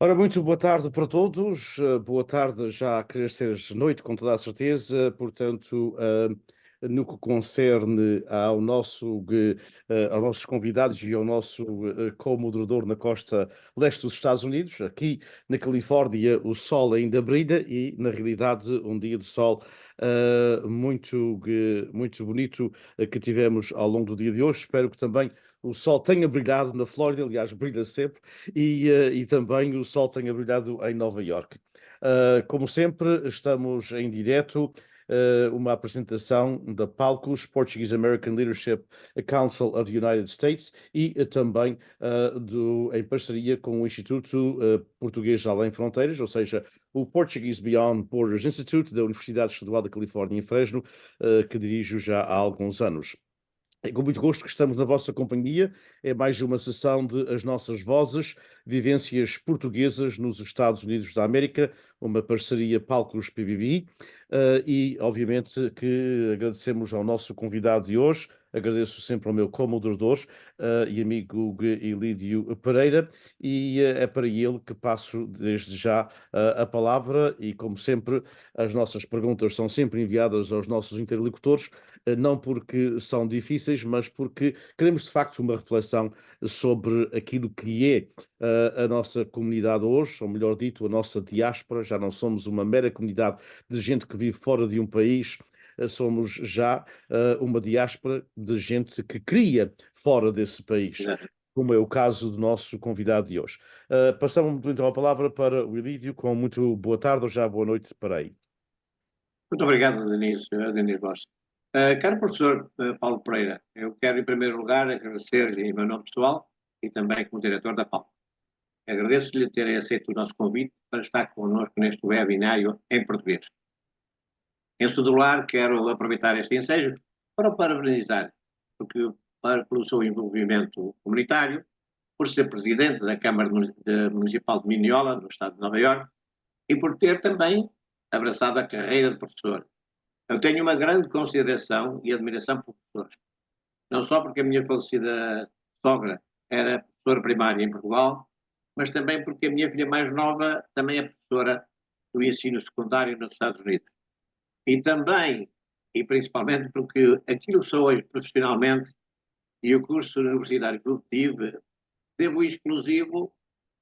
Ora, muito boa tarde para todos. Boa tarde, já a querer ser noite, com toda a certeza. Portanto, no que concerne aos nossos convidados e ao nosso co-moderador na costa leste dos Estados Unidos, aqui na Califórnia, o sol ainda brilha e, na realidade, um dia de sol muito bonito que tivemos ao longo do dia de hoje. Espero que também o sol tenha brilhado na Flórida, aliás, brilha sempre e também o sol tenha brilhado em Nova Iorque. Como sempre, estamos em direto, uma apresentação da Palcos, Portuguese American Leadership Council of the United States, e também em parceria com o Instituto Português Além Fronteiras, ou seja, o Portuguese Beyond Borders Institute da Universidade Estadual da Califórnia em Fresno, que dirijo já há alguns anos. É com muito gosto que estamos na vossa companhia. É mais uma sessão de As Nossas Vozes, Vivências Portuguesas nos Estados Unidos da América, uma parceria Palcos PBB. E, obviamente, que agradecemos ao nosso convidado de hoje. Agradeço sempre ao meu co-moderador e amigo Ilídio Pereira, e é para ele que passo desde já a palavra. E, como sempre, as nossas perguntas são sempre enviadas aos nossos interlocutores, não porque são difíceis, mas porque queremos de facto uma reflexão sobre aquilo que é a nossa comunidade hoje, ou melhor dito, a nossa diáspora. Já não somos uma mera comunidade de gente que vive fora de um país, somos já uma diáspora de gente que cria fora desse país, Exato. como é o caso do nosso convidado de hoje. Passamos então a palavra para o Ilídio, com muito boa tarde ou já boa noite para aí. Muito obrigado, Denise Bosch. Caro professor Paulo Pereira, eu quero, em primeiro lugar, agradecer-lhe em meu nome pessoal e também como diretor da PAL. Agradeço-lhe ter aceito o nosso convite para estar connosco neste webinário em português. Em segundo lugar, quero aproveitar este ensejo para o parabenizar pelo seu envolvimento comunitário, por ser presidente da Câmara Municipal de Mineola, no estado de Nova Iorque, e por ter também abraçado a carreira de professor. Eu tenho uma grande consideração e admiração por professores. Não só porque a minha falecida sogra era professora primária em Portugal, mas também porque a minha filha mais nova também é professora do ensino secundário nos Estados Unidos. E também, e principalmente, porque aquilo que sou hoje profissionalmente e o curso universitário que eu tive, devo exclusivo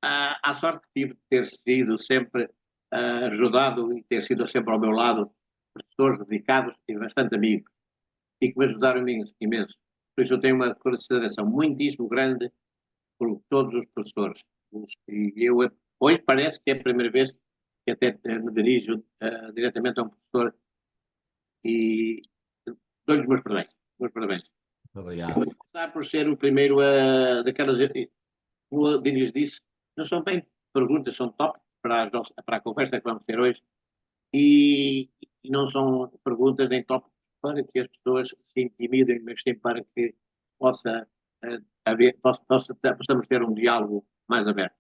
à sorte que tive de ter sido sempre ajudado e ter sido sempre ao meu lado professores dedicados e bastante amigos e que me ajudaram imenso. Por isso eu tenho uma consideração muitíssimo grande por todos os professores. E eu hoje parece que é a primeira vez que até me dirijo diretamente a um professor e dou-lhe os meus parabéns. Meus parabéns. Eu Obrigado. vou começar por ser o primeiro daquelas, como o Diniz disse, não são bem perguntas, são tópicos para a conversa que vamos ter hoje e não são perguntas nem tópicos para que as pessoas se intimidem, mas sim para que possa possamos ter um diálogo mais aberto.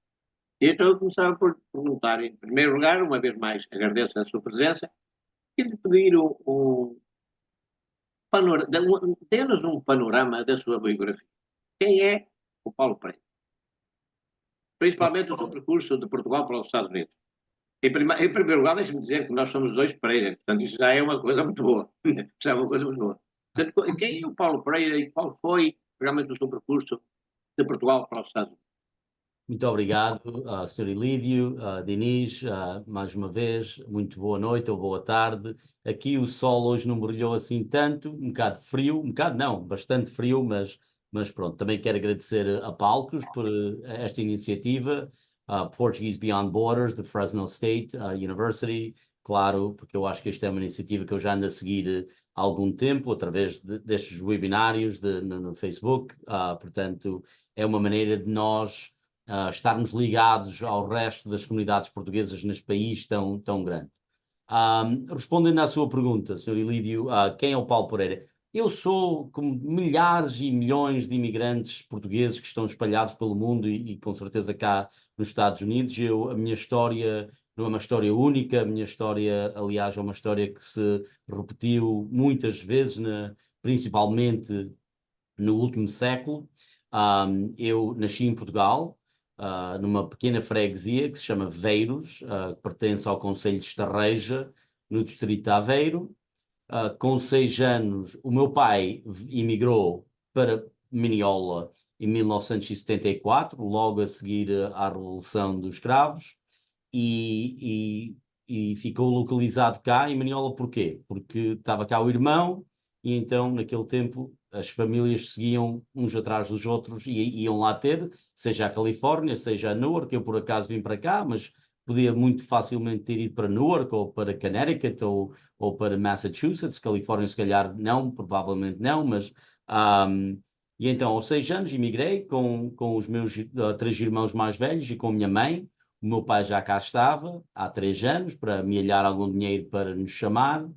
E então eu começava por perguntar, em primeiro lugar, uma vez mais, agradeço a sua presença, e lhe pedir dê-nos um panorama da sua biografia. Quem é o Paulo Pereira? Principalmente o seu percurso de Portugal para os Estados Unidos. Em primeiro lugar, deixe-me dizer que nós somos dois Pereira, portanto, isso já é uma coisa muito boa. Já é uma coisa muito boa. Portanto, quem é o Paulo Pereira e qual foi realmente o seu percurso de Portugal para os Estados Unidos? Muito obrigado, Sr. Ilídio, Diniz, mais uma vez, muito boa noite ou boa tarde. Aqui o sol hoje não brilhou assim tanto, um bocado frio, um bocado não, bastante frio, mas pronto, também quero agradecer a Palcos por esta iniciativa, Portuguese Beyond Borders, de Fresno State University, claro, porque eu acho que esta é uma iniciativa que eu já ando a seguir há algum tempo, através destes webinários no Facebook, portanto, é uma maneira de nós estarmos ligados ao resto das comunidades portuguesas neste país tão grande. Respondendo à sua pergunta, Sr. Ilídio, quem é o Paulo Pereira? Eu sou como milhares e milhões de imigrantes portugueses que estão espalhados pelo mundo e com certeza cá nos Estados Unidos. A minha história não é uma história única, a minha história, aliás, é uma história que se repetiu muitas vezes, principalmente no último século. Eu nasci em Portugal, numa pequena freguesia que se chama Veiros, que pertence ao concelho de Estarreja, no distrito de Aveiro. Com 6 anos, o meu pai emigrou para Minhola em 1974, logo a seguir à Revolução dos Cravos, e ficou localizado cá em Minhola. Porquê? Porque estava cá o irmão, e então, naquele tempo, as famílias seguiam uns atrás dos outros e iam lá ter, seja a Califórnia, seja a Newark. Eu, por acaso, vim para cá, mas podia muito facilmente ter ido para Newark ou para Connecticut ou para Massachusetts. Califórnia, se calhar não, provavelmente não, mas... e então, aos 6 anos, emigrei com os meus 3 irmãos mais velhos e com a minha mãe. O meu pai já cá estava há 3 anos para me alhar algum dinheiro para nos chamar.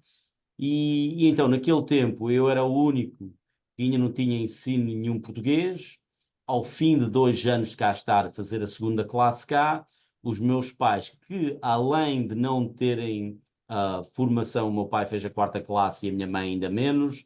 E então, naquele tempo, eu era o único que ainda não tinha ensino nenhum português. Ao fim de 2 anos de cá estar a fazer a segunda classe cá, os meus pais, que além de não terem formação, o meu pai fez a 4ª classe e a minha mãe ainda menos,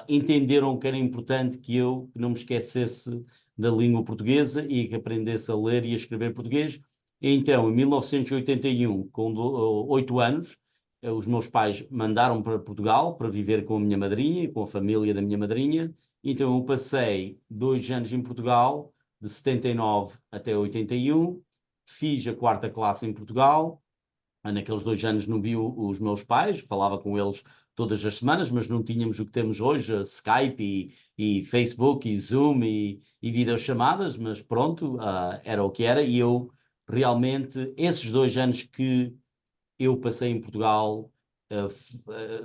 entenderam que era importante que eu não me esquecesse da língua portuguesa e que aprendesse a ler e a escrever português. Então, em 1981, com 8 anos, os meus pais mandaram para Portugal para viver com a minha madrinha e com a família da minha madrinha. Então eu passei 2 anos em Portugal, de 79 até 81, fiz a 4ª classe em Portugal. Naqueles 2 anos não vi os meus pais, falava com eles todas as semanas, mas não tínhamos o que temos hoje, Skype e Facebook e Zoom e videochamadas, mas pronto, era o que era. E eu realmente, esses 2 anos que eu passei em Portugal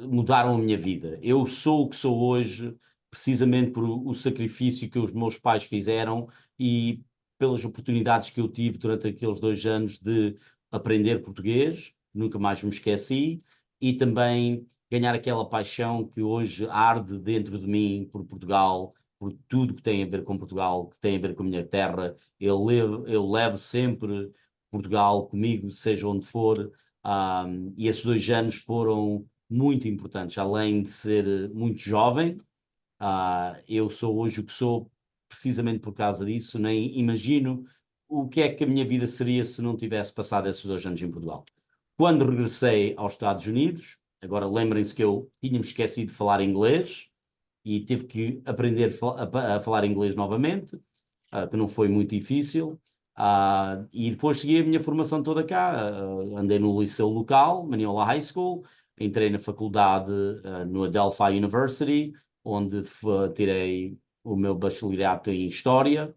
mudaram a minha vida. Eu sou o que sou hoje precisamente por o sacrifício que os meus pais fizeram e pelas oportunidades que eu tive durante aqueles 2 anos de aprender português, nunca mais me esqueci, e também ganhar aquela paixão que hoje arde dentro de mim por Portugal, por tudo que tem a ver com Portugal, que tem a ver com a minha terra. Eu levo sempre Portugal comigo, seja onde for. E esses 2 anos foram muito importantes, além de ser muito jovem. Eu sou hoje o que sou precisamente por causa disso. Nem imagino o que é que a minha vida seria se não tivesse passado esses 2 anos em Portugal. Quando regressei aos Estados Unidos, agora lembrem-se que eu tinha-me esquecido de falar inglês e tive que aprender a falar inglês novamente, que não foi muito difícil. E depois segui a minha formação toda cá. Andei no liceu local, Maniola High School, entrei na faculdade no Adelphi University, onde tirei o meu bacharelato em História,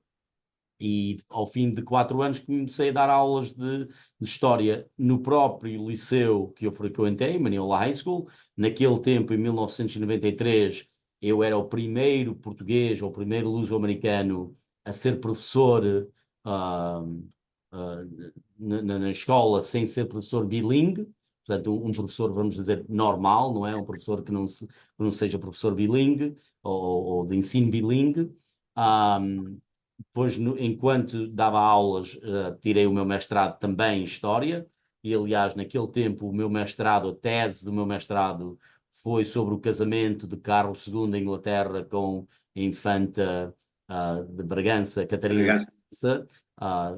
e ao fim de 4 anos comecei a dar aulas de História no próprio liceu que eu frequentei, Maniola High School. Naquele tempo, em 1993, eu era o primeiro português, ou o primeiro luso-americano a ser professor na escola sem ser professor bilingue. Portanto, um professor, vamos dizer, normal, não é? Um professor que não seja professor bilingue ou de ensino bilingue. Depois, enquanto dava aulas, tirei o meu mestrado também em História, e aliás, naquele tempo, o meu mestrado, a tese do meu mestrado, foi sobre o casamento de Carlos II da Inglaterra com a infanta de Bragança, Catarina de Bragança,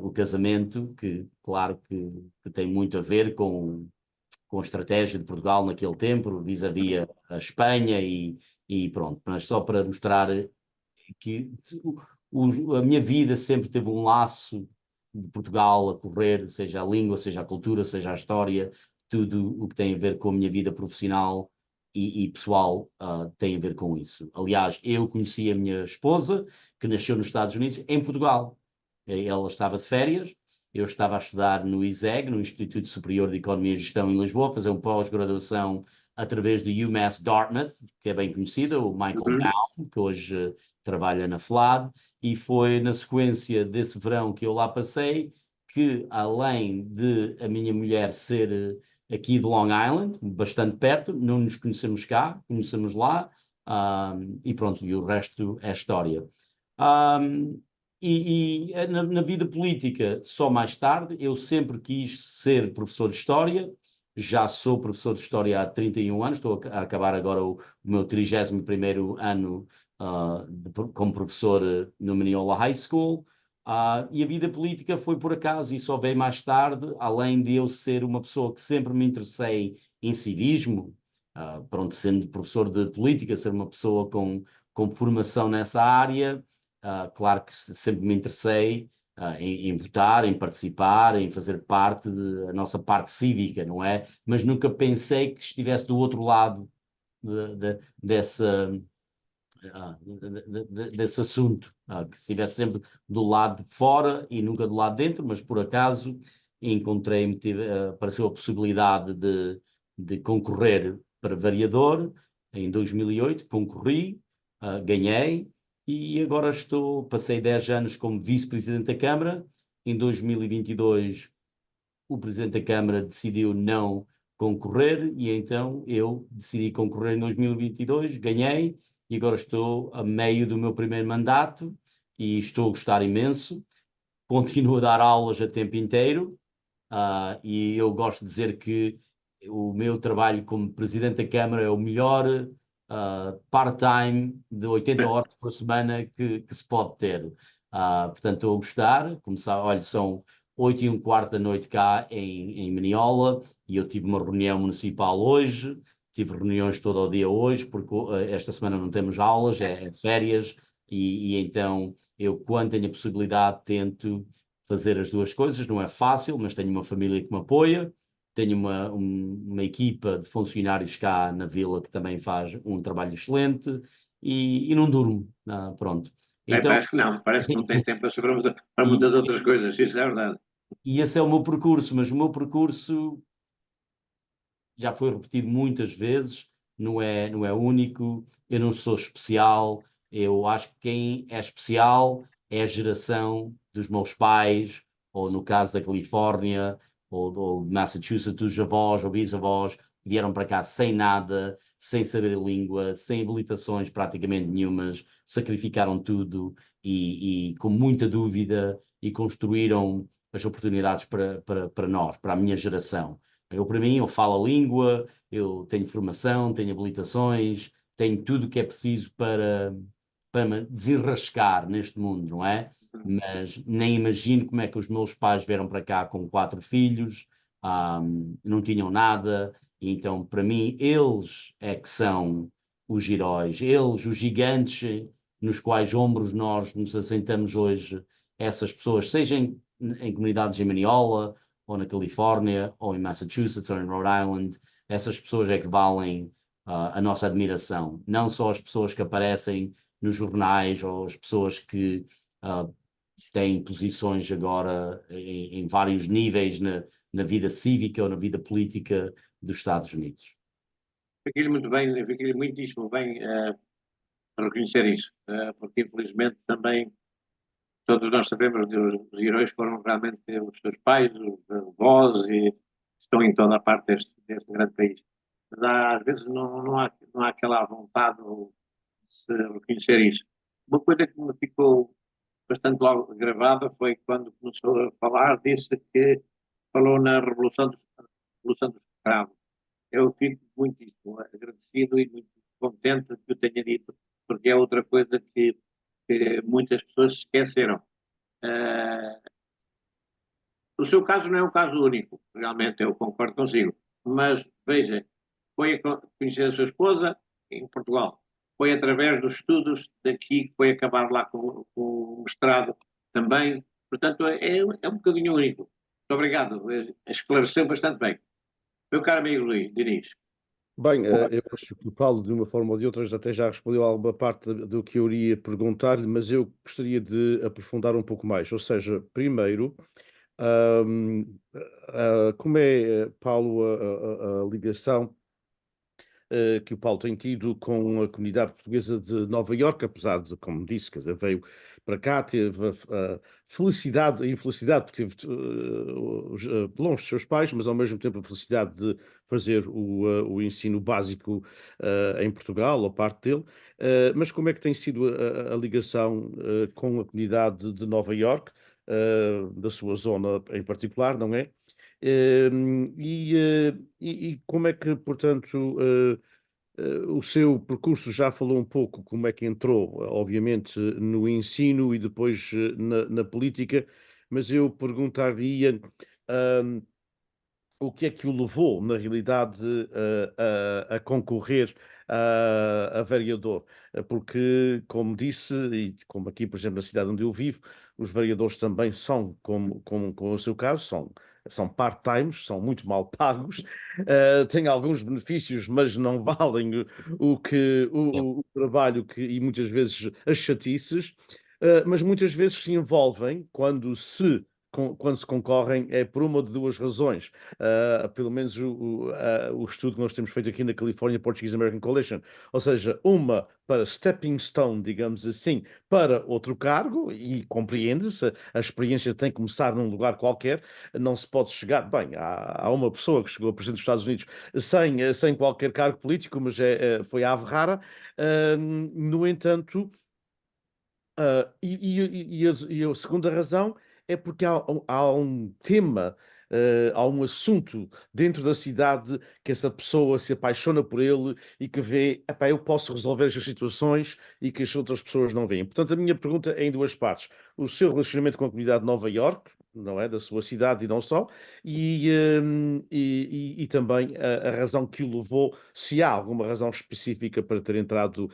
o casamento que, claro, que tem muito a ver com a estratégia de Portugal naquele tempo, vis-à-vis a Espanha e pronto, mas só para mostrar que a minha vida sempre teve um laço de Portugal a correr, seja a língua, seja a cultura, seja a história, tudo o que tem a ver com a minha vida profissional e pessoal tem a ver com isso. Aliás, eu conheci a minha esposa, que nasceu nos Estados Unidos, em Portugal. Ela estava de férias, eu estava a estudar no ISEG, no Instituto Superior de Economia e Gestão em Lisboa, fazer uma pós-graduação através do UMass Dartmouth, que é bem conhecida, o Michael Baum, que hoje trabalha na FLAD, e foi na sequência desse verão que eu lá passei, que além de a minha mulher ser aqui de Long Island, bastante perto, não nos conhecemos cá, conhecemos lá, e pronto, e o resto é história. Na vida política, só mais tarde, eu sempre quis ser professor de História. Já sou professor de História há 31 anos, estou a acabar agora o meu 31º ano como professor no Maniola High School. E a vida política foi por acaso, e só veio mais tarde, além de eu ser uma pessoa que sempre me interessei em civismo, pronto, sendo professor de política, ser uma pessoa com formação nessa área, claro que sempre me interessei em votar, em participar, em fazer parte da nossa parte cívica, não é? Mas nunca pensei que estivesse do outro lado dessa desse assunto, que estivesse sempre do lado de fora e nunca do lado de dentro, mas por acaso encontrei-me, apareceu a possibilidade de concorrer para vereador em 2008, concorri, ganhei e agora passei 10 anos como vice-presidente da Câmara. Em 2022 o presidente da Câmara decidiu não concorrer e então eu decidi concorrer em 2022, ganhei e agora estou a meio do meu primeiro mandato e estou a gostar imenso. Continuo a dar aulas a tempo inteiro, e eu gosto de dizer que o meu trabalho como presidente da Câmara é o melhor part-time de 80 horas por semana que se pode ter. Portanto, estou a gostar. Olha, são 8h15 da noite cá em Maniola e eu tive uma reunião municipal hoje, tive reuniões todo o dia hoje, porque esta semana não temos aulas, é férias, e então eu, quando tenho a possibilidade, tento fazer as duas coisas. Não é fácil, mas tenho uma família que me apoia, tenho uma equipa de funcionários cá na vila que também faz um trabalho excelente e não durmo. Pronto. Então, parece que não tem tempo para e, muitas outras coisas, isso é verdade. e esse é o meu percurso, mas o meu percurso já foi repetido muitas vezes, não é único, eu não sou especial, eu acho que quem é especial é a geração dos meus pais, ou no caso da Califórnia, ou de Massachusetts, dos avós ou bisavós, que vieram para cá sem nada, sem saber a língua, sem habilitações praticamente nenhumas, sacrificaram tudo e com muita dúvida e construíram as oportunidades para nós, para a minha geração. Para mim, eu falo a língua, eu tenho formação, tenho habilitações, tenho tudo o que é preciso para me desenrascar neste mundo, não é? Mas nem imagino como é que os meus pais vieram para cá com 4 filhos, não tinham nada, e então, para mim, eles é que são os heróis, eles, os gigantes nos quais ombros nós nos assentamos hoje, essas pessoas, seja em comunidades em Maniola, ou na Califórnia, ou em Massachusetts, ou em Rhode Island, essas pessoas é que valem a nossa admiração. Não só as pessoas que aparecem nos jornais, ou as pessoas que têm posições agora em vários níveis na vida cívica ou na vida política dos Estados Unidos. Fiquei-lhe muito bem, fiquei-lhe muitíssimo bem a reconhecer isso, porque infelizmente também todos nós sabemos que os heróis foram realmente os seus pais, os avós, e estão em toda a parte deste grande país. Mas às vezes não há aquela vontade de se reconhecer isso. Uma coisa que me ficou bastante logo gravada foi quando começou a falar, disse que falou na Revolução dos Escravos. Eu fico muitíssimo agradecido e muito contente que o tenha dito, porque é outra coisa que muitas pessoas se esqueceram. Uh, o seu caso não é um caso único, realmente, eu concordo consigo. Mas, veja, foi a conhecer a sua esposa em Portugal. Foi através dos estudos daqui que foi acabar lá com o mestrado também. Portanto, é um bocadinho único. Muito obrigado. Esclareceu bastante bem. Meu caro amigo Luís Diniz. Bem, eu acho que o Paulo, de uma forma ou de outra, até já respondeu a alguma parte do que eu iria perguntar-lhe, mas eu gostaria de aprofundar um pouco mais. Ou seja, primeiro, ahm, como é, Paulo, a ligação que o Paulo tem tido com a comunidade portuguesa de Nova Iorque, apesar de, como disse, quer dizer, veio para cá, teve a felicidade, a infelicidade, porque teve longe dos seus pais, mas ao mesmo tempo a felicidade de fazer o ensino básico em Portugal, a parte dele. Mas como é que tem sido a ligação com a comunidade de Nova Iorque, da sua zona em particular, não é? E como é que, portanto, O seu percurso já falou um pouco como é que entrou, obviamente, no ensino e depois na política, mas eu perguntaria, ahm, o que é que o levou, na realidade, a concorrer a vereador? Porque, como disse, e como aqui, por exemplo, na cidade onde eu vivo, os vereadores também são, como o seu caso, são part-times, são muito mal pagos, têm alguns benefícios, mas não valem Yeah. o trabalho e muitas vezes as chatices, mas muitas vezes se envolvem quando se concorrem é por uma de duas razões. Pelo menos o estudo que nós temos feito aqui na California Portuguese American Coalition, ou seja, uma para stepping stone, digamos assim, para outro cargo, e compreende-se, a experiência tem que começar num lugar qualquer, não se pode chegar, bem, há uma pessoa que chegou a presidente dos Estados Unidos sem qualquer cargo político, mas foi a ave rara. No entanto, e a segunda razão é porque há um tema, há um assunto dentro da cidade que essa pessoa se apaixona por ele e que vê, epá, eu posso resolver estas situações e que as outras pessoas não veem. Portanto, a minha pergunta é em duas partes. O seu relacionamento com a comunidade de Nova Iorque, não é? Da sua cidade e não só, e também a razão que o levou, se há alguma razão específica para ter entrado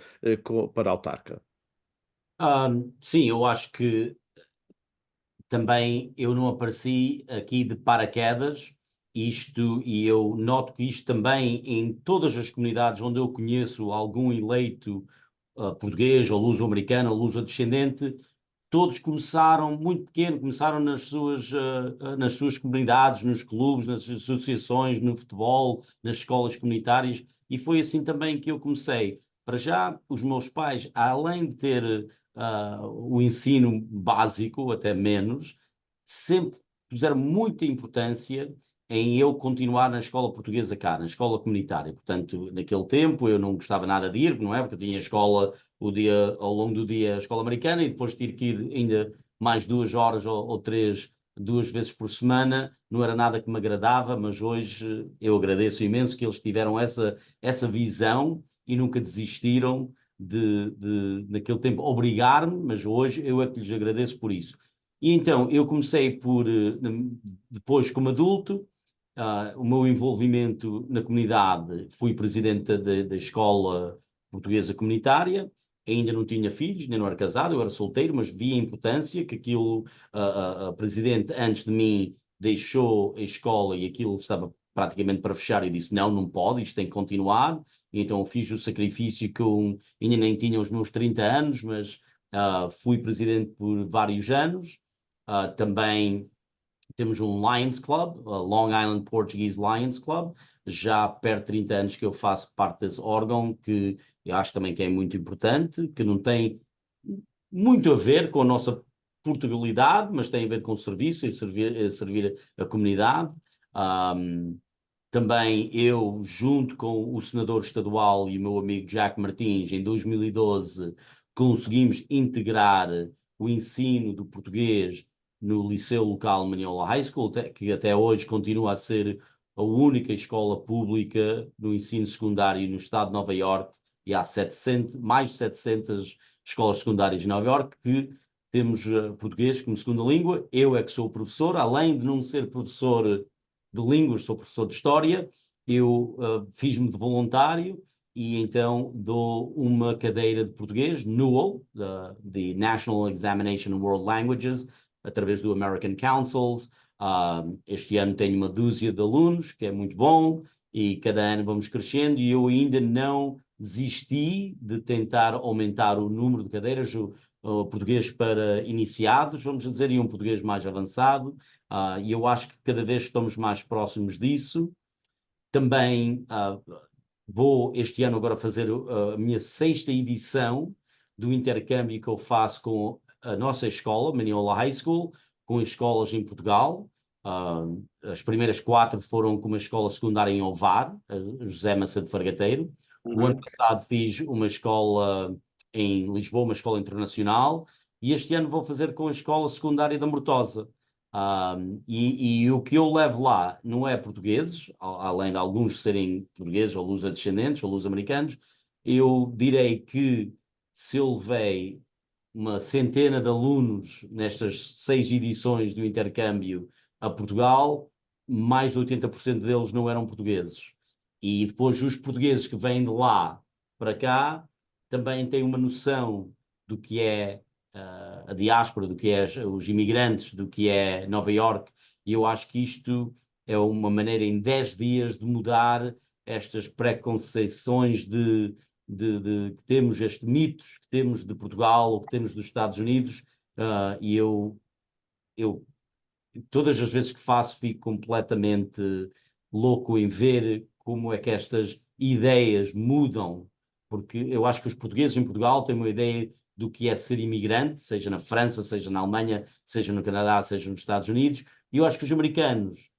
para a autarca. Sim, eu acho que também eu não apareci aqui de paraquedas, e eu noto que isto também em todas as comunidades onde eu conheço algum eleito português ou luso-americano ou luso-descendente, todos começaram muito pequeno, começaram nas suas comunidades, nos clubes, nas associações, no futebol, nas escolas comunitárias, e foi assim também que eu comecei. Para já, os meus pais, além de ter o ensino básico, até menos, sempre puseram muita importância em eu continuar na escola portuguesa cá, na escola comunitária. Portanto, naquele tempo eu não gostava nada de ir, não é? Porque eu tinha escola ao longo do dia, a escola americana, e depois tive que ir ainda mais 2 horas ou 3, 2 vezes por semana. Não era nada que me agradava, mas hoje eu agradeço imenso que eles tiveram essa visão e nunca desistiram naquele tempo, obrigar-me, mas hoje eu é que lhes agradeço por isso. E então eu comecei depois como adulto, o meu envolvimento na comunidade, fui presidente da escola portuguesa comunitária, ainda não tinha filhos, nem não era casado, eu era solteiro, mas vi a importância que aquilo, a presidente antes de mim deixou a escola e aquilo estava praticamente para fechar, e disse não, não pode, isto tem que continuar. E então fiz o sacrifício que eu ainda nem tinha os meus 30 anos, mas fui presidente por vários anos. Também temos um Lions Club, a Long Island Portuguese Lions Club, já perto de 30 anos que eu faço parte desse órgão, que eu acho também que é muito importante, que não tem muito a ver com a nossa Portugalidade, mas tem a ver com o serviço e servir a comunidade. Um, Também eu, junto com o senador estadual e o meu amigo Jack Martins, em 2012, conseguimos integrar o ensino do português no Liceu Local Maniola High School, que até hoje continua a ser a única escola pública no ensino secundário no estado de Nova Iorque, e há mais de 700 escolas secundárias em Nova Iorque que temos português como segunda língua. Eu é que sou o professor, além de não ser professor de línguas, sou professor de história. Eu fiz-me de voluntário e então dou uma cadeira de português, NUAL, the National Examination of World Languages, através do American Councils. Este ano tenho uma dúzia de alunos, que é muito bom, e cada ano vamos crescendo, e eu ainda não desisti de tentar aumentar o número de cadeiras, o português para iniciados, vamos dizer, e um português mais avançado. E eu acho que cada vez estamos mais próximos disso. Também vou este ano agora fazer a minha 6ª edição do intercâmbio que eu faço com a nossa escola, Maniola High School, com escolas em Portugal. As primeiras 4 foram com uma escola secundária em Ovar, a José Macedo Fargateiro. O ano passado fiz uma escola em Lisboa, uma escola internacional, e este ano vou fazer com a escola secundária da Mortosa. E o que eu levo lá não é portugueses, além de alguns serem portugueses ou luso-descendentes ou luso-americanos. Eu direi que se eu levei uma centena de alunos nestas 6 edições do intercâmbio a Portugal, mais de 80% deles não eram portugueses. E depois os portugueses que vêm de lá para cá também têm uma noção do que é a diáspora, do que é os imigrantes, do que é Nova Iorque, e eu acho que isto é uma maneira em 10 dias de mudar estas preconceições que temos, estes mitos que temos de Portugal ou que temos dos Estados Unidos, e eu todas as vezes que faço fico completamente louco em ver como é que estas ideias mudam, porque eu acho que os portugueses em Portugal têm uma ideia do que é ser imigrante, seja na França, seja na Alemanha, seja no Canadá, seja nos Estados Unidos, e eu acho que os americanos,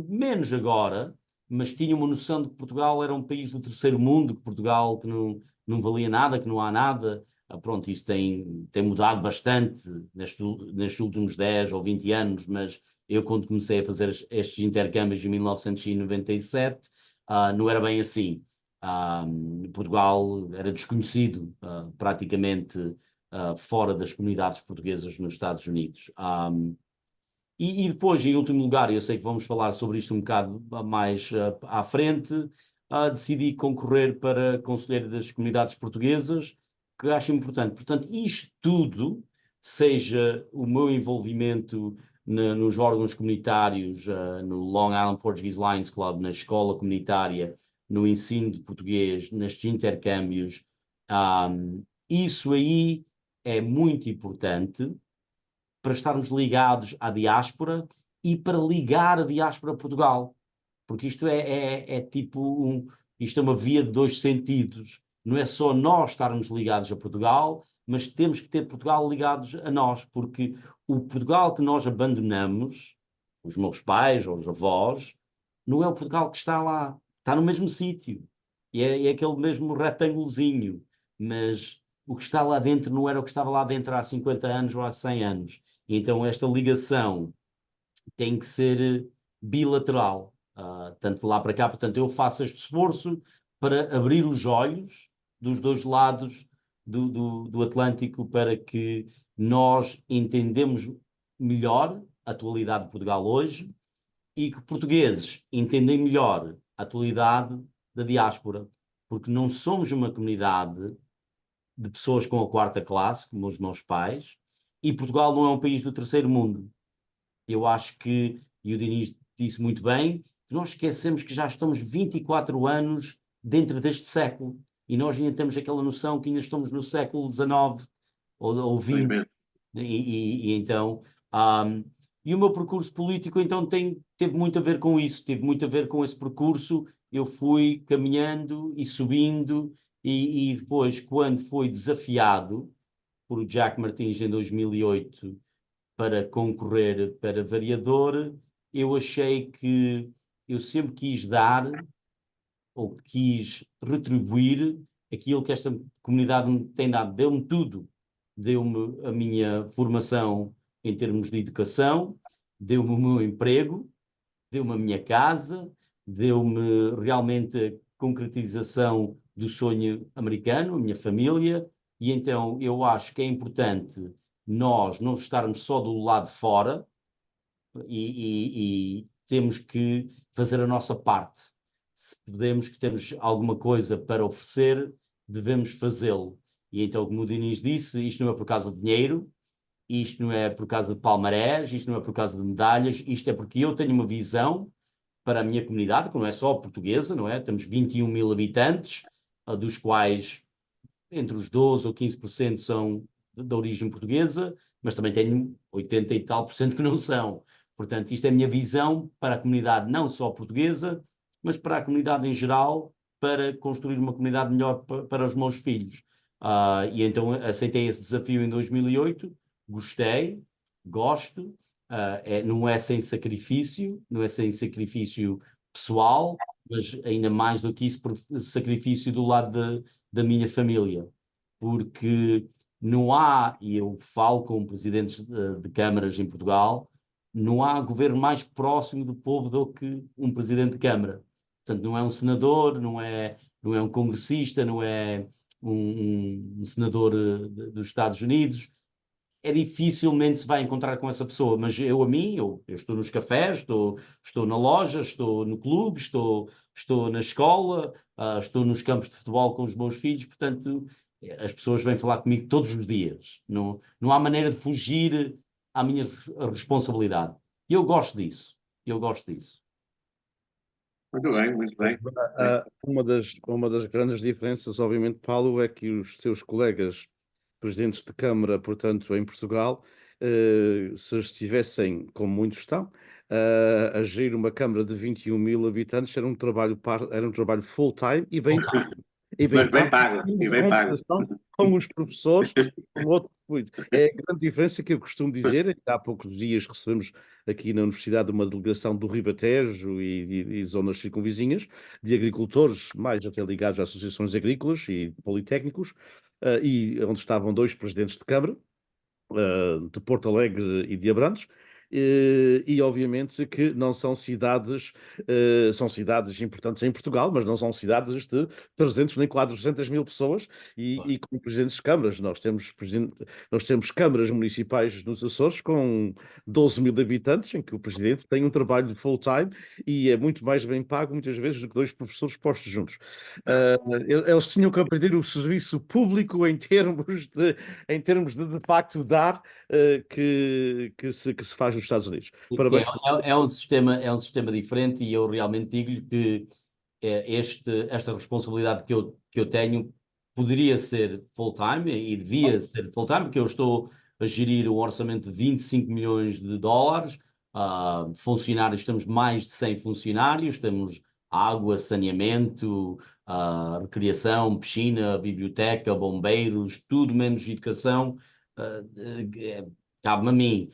menos agora, mas tinham uma noção de que Portugal era um país do terceiro mundo, que Portugal que não valia nada, que não há nada. Pronto, isso tem mudado bastante nestes últimos 10 ou 20 anos, mas eu quando comecei a fazer estes intercâmbios em 1997, não era bem assim. Portugal era desconhecido, praticamente fora das comunidades portuguesas nos Estados Unidos. E depois, em último lugar, eu sei que vamos falar sobre isto um bocado mais à frente, decidi concorrer para Conselheiro das Comunidades Portuguesas, que acho importante. Portanto, isto tudo, seja o meu envolvimento nos órgãos comunitários, no Long Island Portuguese Lions Club, na escola comunitária, no ensino de português, nestes intercâmbios, isso aí é muito importante para estarmos ligados à diáspora e para ligar a diáspora a Portugal. Porque isto é tipo isto é uma via de dois sentidos. Não é só nós estarmos ligados a Portugal, mas temos que ter Portugal ligados a nós, porque o Portugal que nós abandonamos, os meus pais ou os avós, não é o Portugal que está lá, está no mesmo sítio. E é aquele mesmo retângulozinho, mas o que está lá dentro não era o que estava lá dentro há 50 anos ou há 100 anos. E então esta ligação tem que ser bilateral, tanto de lá para cá. Portanto, eu faço este esforço para abrir os olhos dos dois lados do Atlântico para que nós entendemos melhor a atualidade de Portugal hoje e que portugueses entendem melhor a atualidade da diáspora, porque não somos uma comunidade de pessoas com a quarta classe, como os meus pais, e Portugal não é um país do terceiro mundo. Eu acho que, e o Diniz disse muito bem, que nós esquecemos que já estamos 24 anos dentro deste século, e nós ainda temos aquela noção que ainda estamos no século XIX ou XX, e então... e o meu percurso político, então, teve muito a ver com isso, teve muito a ver com esse percurso. Eu fui caminhando e subindo, e depois, quando fui desafiado por Jack Martins em 2008 para concorrer para vereador, eu achei que eu sempre quis dar ou quis retribuir aquilo que esta comunidade me tem dado. Deu-me tudo. Deu-me a minha formação em termos de educação, deu-me o meu emprego, deu-me a minha casa, deu-me realmente a concretização do sonho americano, a minha família, e então eu acho que é importante nós não estarmos só do lado de fora e temos que fazer a nossa parte. Se podemos, que temos alguma coisa para oferecer, devemos fazê-lo. E então, como o Diniz disse, isto não é por causa de dinheiro, isto não é por causa de palmarés, isto não é por causa de medalhas, isto é porque eu tenho uma visão para a minha comunidade, que não é só portuguesa, não é? Temos 21 mil habitantes, dos quais entre os 12 ou 15% são da origem portuguesa, mas também tenho 80 e tal por cento que não são. Portanto, isto é a minha visão para a comunidade não só portuguesa, mas para a comunidade em geral, para construir uma comunidade melhor para os meus filhos. E então aceitei esse desafio em 2008, gostei, gosto, não é sem sacrifício, não é sem sacrifício pessoal, mas ainda mais do que isso, por sacrifício do lado da minha família, porque não há, e eu falo com presidentes de câmaras em Portugal, não há governo mais próximo do povo do que um presidente de Câmara. Portanto, não é um senador, não é um congressista, não é um senador dos Estados Unidos. É dificilmente se vai encontrar com essa pessoa, mas eu estou nos cafés, estou na loja, estou no clube, estou na escola, estou nos campos de futebol com os meus filhos, portanto, as pessoas vêm falar comigo todos os dias. Não há maneira de fugir à minha responsabilidade. E eu gosto disso. Eu gosto disso. Muito bem, muito bem. Uma das grandes diferenças, obviamente, Paulo, é que os seus colegas presidentes de Câmara, portanto, em Portugal, se estivessem, como muitos estão, a gerir uma Câmara de 21.000 habitantes, era um trabalho full-time e bem pago. E Mas bem pago, pago, e bem com pago. interação com os professores, com outro fluido. É a grande diferença que eu costumo dizer, é que há poucos dias recebemos aqui na Universidade uma delegação do Ribatejo e zonas circunvizinhas, de agricultores, mais até ligados a associações agrícolas e politécnicos, e onde estavam dois presidentes de Câmara, de Porto Alegre e de Abrantes, e obviamente que não são cidades, são cidades importantes em Portugal, mas não são cidades de 300 nem 400 mil pessoas, e com presidentes de câmaras. Nós temos câmaras municipais nos Açores com 12 mil habitantes, em que o presidente tem um trabalho full-time e é muito mais bem pago, muitas vezes, do que dois professores postos juntos. Eles tinham que aprender o serviço público em termos de facto dar que se faz nos Estados Unidos. Sim, Parabéns. é um sistema diferente e eu realmente digo-lhe que esta responsabilidade que eu tenho poderia ser full-time e devia ser full-time, porque eu estou a gerir um orçamento de 25 milhões de dólares, funcionários, temos mais de 100 funcionários, temos água, saneamento, recreação, piscina, biblioteca, bombeiros, tudo menos educação, cabe-me a mim.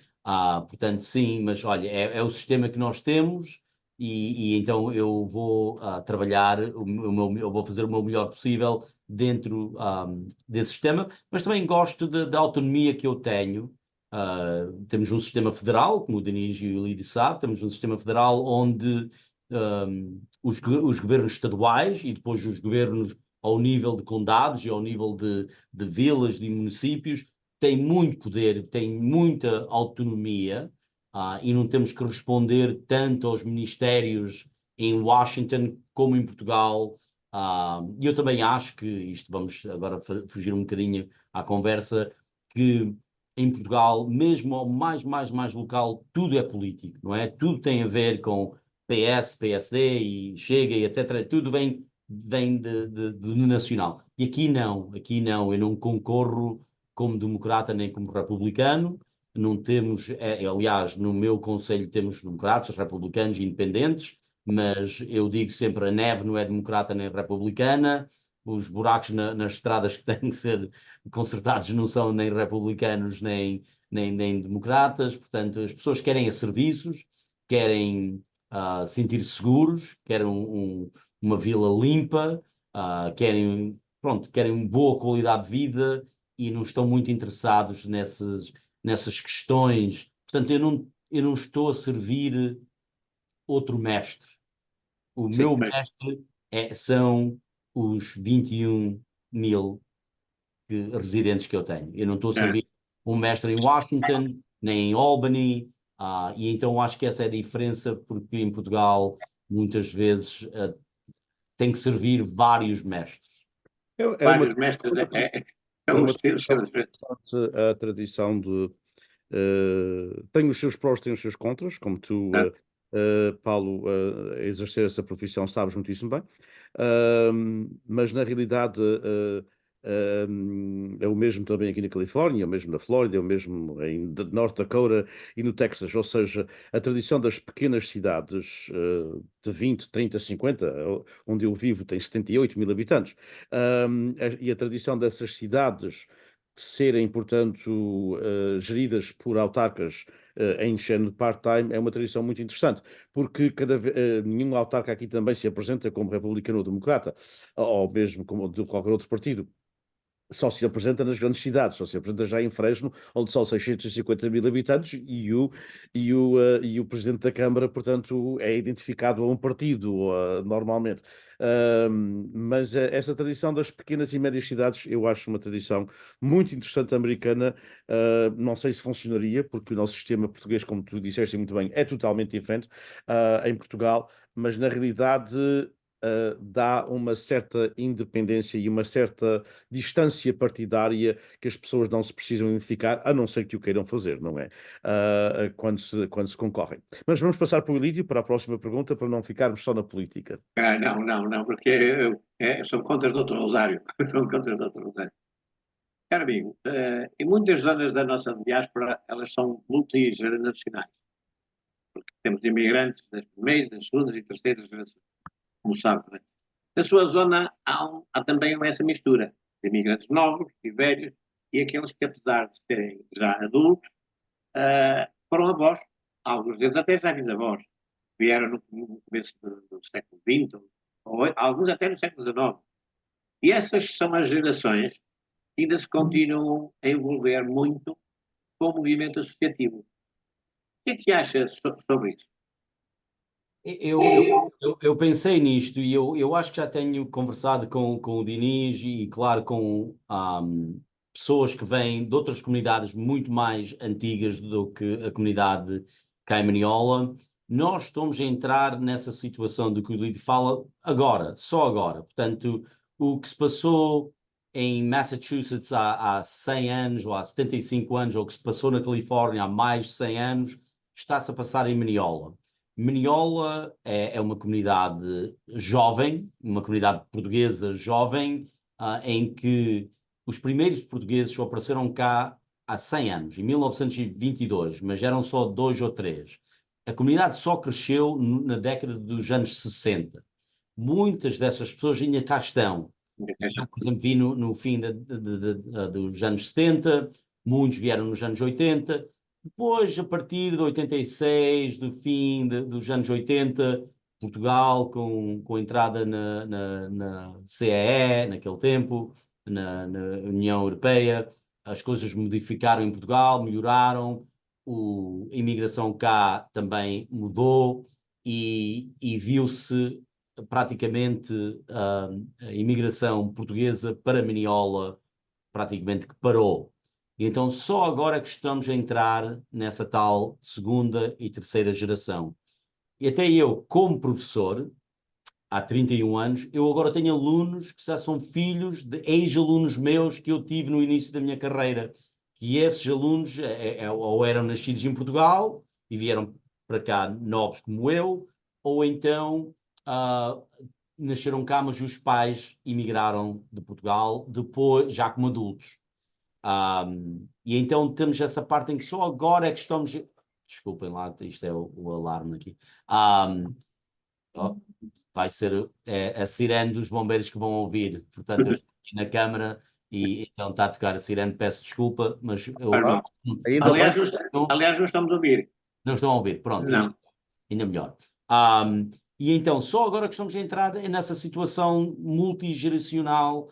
Portanto, sim, mas olha, é o sistema que nós temos e então eu vou trabalhar, eu vou fazer o meu melhor possível dentro desse sistema, mas também gosto da autonomia que eu tenho. Temos um sistema federal, como o Denis e o Lídio sabe, temos um sistema federal onde os governos estaduais e depois os governos ao nível de condados e ao nível de vilas, de municípios, têm muito poder, têm muita autonomia, e não temos que responder tanto aos ministérios em Washington como em Portugal. E eu também acho que, isto vamos agora fugir um bocadinho à conversa, que em Portugal, mesmo ao mais local, tudo é político, não é? Tudo tem a ver com PS, PSD e Chega e etc. Tudo vem de nacional. E aqui não, eu não concorro como democrata nem como republicano. Não temos, aliás, no meu conselho temos democratas, republicanos e independentes, mas eu digo sempre, a neve não é democrata nem republicana, os buracos nas estradas que têm que ser consertados não são nem republicanos nem democratas, portanto as pessoas querem serviços, querem sentir-se seguros, querem uma vila limpa, querem boa qualidade de vida e não estão muito interessados nessas questões. Portanto, eu não estou a servir outro mestre. O Sim, meu bem, mestre são os 21 mil residentes que eu tenho. Eu não estou a servir um mestre em Washington, nem em Albany, e então acho que essa é a diferença, porque em Portugal muitas vezes tem que servir vários mestres. É uma, vários mestres, é um uma estilo diferente. a tradição de. Tem os seus prós, tem os seus contras, como tu, Né? Paulo, exercer essa profissão, sabes muitíssimo bem. Mas na realidade é o mesmo também aqui na Califórnia, é o mesmo na Flórida, é o mesmo em North Dakota e no Texas. Ou seja, a tradição das pequenas cidades de 20, 30, 50, onde eu vivo, tem 78 mil habitantes, e a tradição dessas cidades serem, portanto, geridas por autarcas em género de part-time é uma tradição muito interessante, porque nenhum autarca aqui também se apresenta como republicano ou democrata, ou mesmo como de qualquer outro partido. só se apresenta nas grandes cidades, só se apresenta já em Fresno, onde são 650 mil habitantes e o presidente da Câmara, portanto, é identificado a um partido, normalmente. Mas essa tradição das pequenas e médias cidades, eu acho uma tradição muito interessante americana. Não sei se funcionaria, porque o nosso sistema português, como tu disseste muito bem, é totalmente diferente em Portugal, mas na realidade dá uma certa independência e uma certa distância partidária que as pessoas não se precisam identificar, a não ser que o queiram fazer, não é? Quando se concorrem. Mas vamos passar para o Elídio, para a próxima pergunta, para não ficarmos só na política. Não, não, não, porque são contas do outro Rosário. São contas do outro Rosário. Caro amigo, em muitas zonas da nossa diáspora, elas são multigeracionais. Porque temos imigrantes das primeiras, das segundas e terceiras gerações, como sabe, não é? Na sua zona há também essa mistura de imigrantes novos e velhos e aqueles que, apesar de serem já adultos, foram avós, alguns deles até já bisavós, vieram no começo do século XX, ou alguns até no século XIX. E essas são as gerações que ainda se continuam a envolver muito com o movimento associativo. O que é que acha sobre isso? Eu pensei nisto e eu acho que já tenho conversado com o Diniz e, claro, com pessoas que vêm de outras comunidades muito mais antigas do que a comunidade caimaniola. Nós estamos a entrar nessa situação do que o Lídio fala agora, só agora. Portanto, o que se passou em Massachusetts há 100 anos ou há 75 anos, ou o que se passou na Califórnia há mais de 100 anos, está-se a passar em Mineola. Mineola é uma comunidade jovem, uma comunidade portuguesa jovem, em que os primeiros portugueses só apareceram cá há 100 anos, em 1922, mas eram só 2 ou 3. A comunidade só cresceu na década dos anos 60. Muitas dessas pessoas ainda cá estão. Eu, por exemplo, vi no fim dos anos 70, muitos vieram nos anos 80. Depois, a partir de 86, do fim dos anos 80, Portugal, com a entrada na CEE, naquele tempo, na União Europeia, as coisas modificaram em Portugal, melhoraram, a imigração cá também mudou e viu-se praticamente a imigração portuguesa para Mineola praticamente que parou. E então só agora que estamos a entrar nessa tal segunda e terceira geração. E até eu, como professor, há 31 anos, eu agora tenho alunos que já são filhos de ex-alunos meus que eu tive no início da minha carreira, que esses alunos ou eram nascidos em Portugal e vieram para cá novos como eu, ou então nasceram cá, mas os pais emigraram de Portugal depois, já como adultos. E então temos essa parte em que só agora é que estamos... Desculpem lá, isto é o alarme aqui. Vai ser a sirene dos bombeiros que vão ouvir. Portanto, eu estou aqui na câmara e então está a tocar a sirene. Peço desculpa, mas eu... Ainda Aliás, bem. aliás, não estamos a ouvir. Não estão a ouvir, pronto, Não. ainda melhor. E então, só agora que estamos a entrar nessa situação multigeracional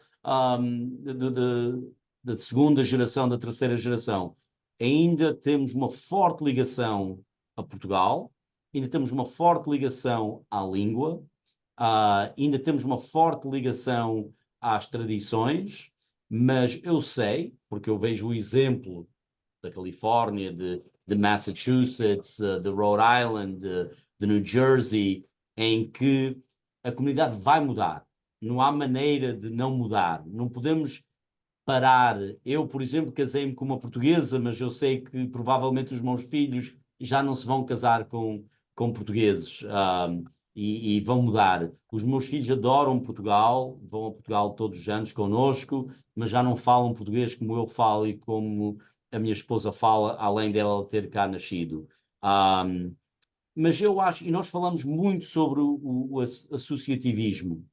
da segunda geração, da terceira geração. Ainda temos uma forte ligação a Portugal, ainda temos uma forte ligação à língua, ainda temos uma forte ligação às tradições, mas eu sei, porque eu vejo o exemplo da Califórnia, de Massachusetts, de Rhode Island, de New Jersey, em que a comunidade vai mudar. Não há maneira de não mudar. Não podemos parar. Eu, por exemplo, casei-me com uma portuguesa, mas eu sei que provavelmente os meus filhos já não se vão casar com portugueses e vão mudar. Os meus filhos adoram Portugal, vão a Portugal todos os anos connosco, mas já não falam português como eu falo e como a minha esposa fala, além dela ter cá nascido. Mas eu acho, e nós falamos muito sobre o associativismo.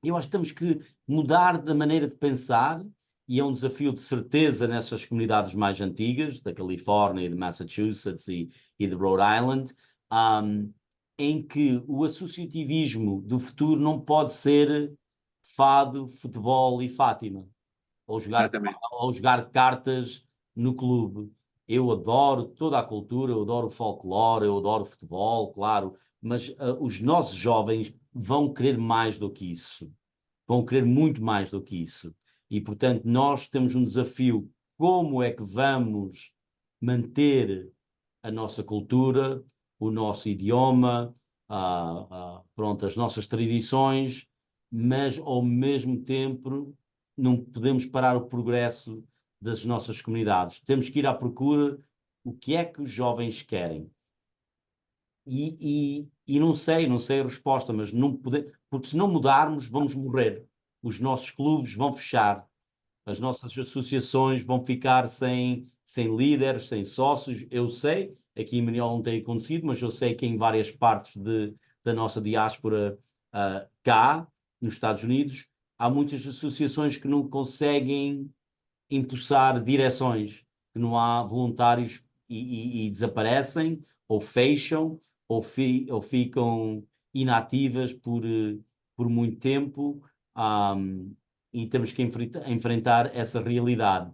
Eu acho que temos que mudar da maneira de pensar, e é um desafio de certeza nessas comunidades mais antigas, da Califórnia, de Massachusetts e de Rhode Island, em que o associativismo do futuro não pode ser fado, futebol e Fátima. Exatamente. ou jogar cartas no clube. Eu adoro toda a cultura, eu adoro o folclore, eu adoro o futebol, claro, mas os nossos jovens vão querer mais do que isso. Vão querer muito mais do que isso. E, portanto, nós temos um desafio. Como é que vamos manter a nossa cultura, o nosso idioma, pronto, as nossas tradições, mas, ao mesmo tempo, não podemos parar o progresso das nossas comunidades. Temos que ir à procura o que é que os jovens querem. E não sei a resposta, mas não poder, porque se não mudarmos, vamos morrer. Os nossos clubes vão fechar, as nossas associações vão ficar sem líderes, sem sócios. Eu sei, aqui em Maniol não tem acontecido, mas eu sei que em várias partes da nossa diáspora cá, nos Estados Unidos, há muitas associações que não conseguem impulsar direções, que não há voluntários e desaparecem, ou fecham, ou ficam inativas por muito tempo, e temos que enfrentar essa realidade.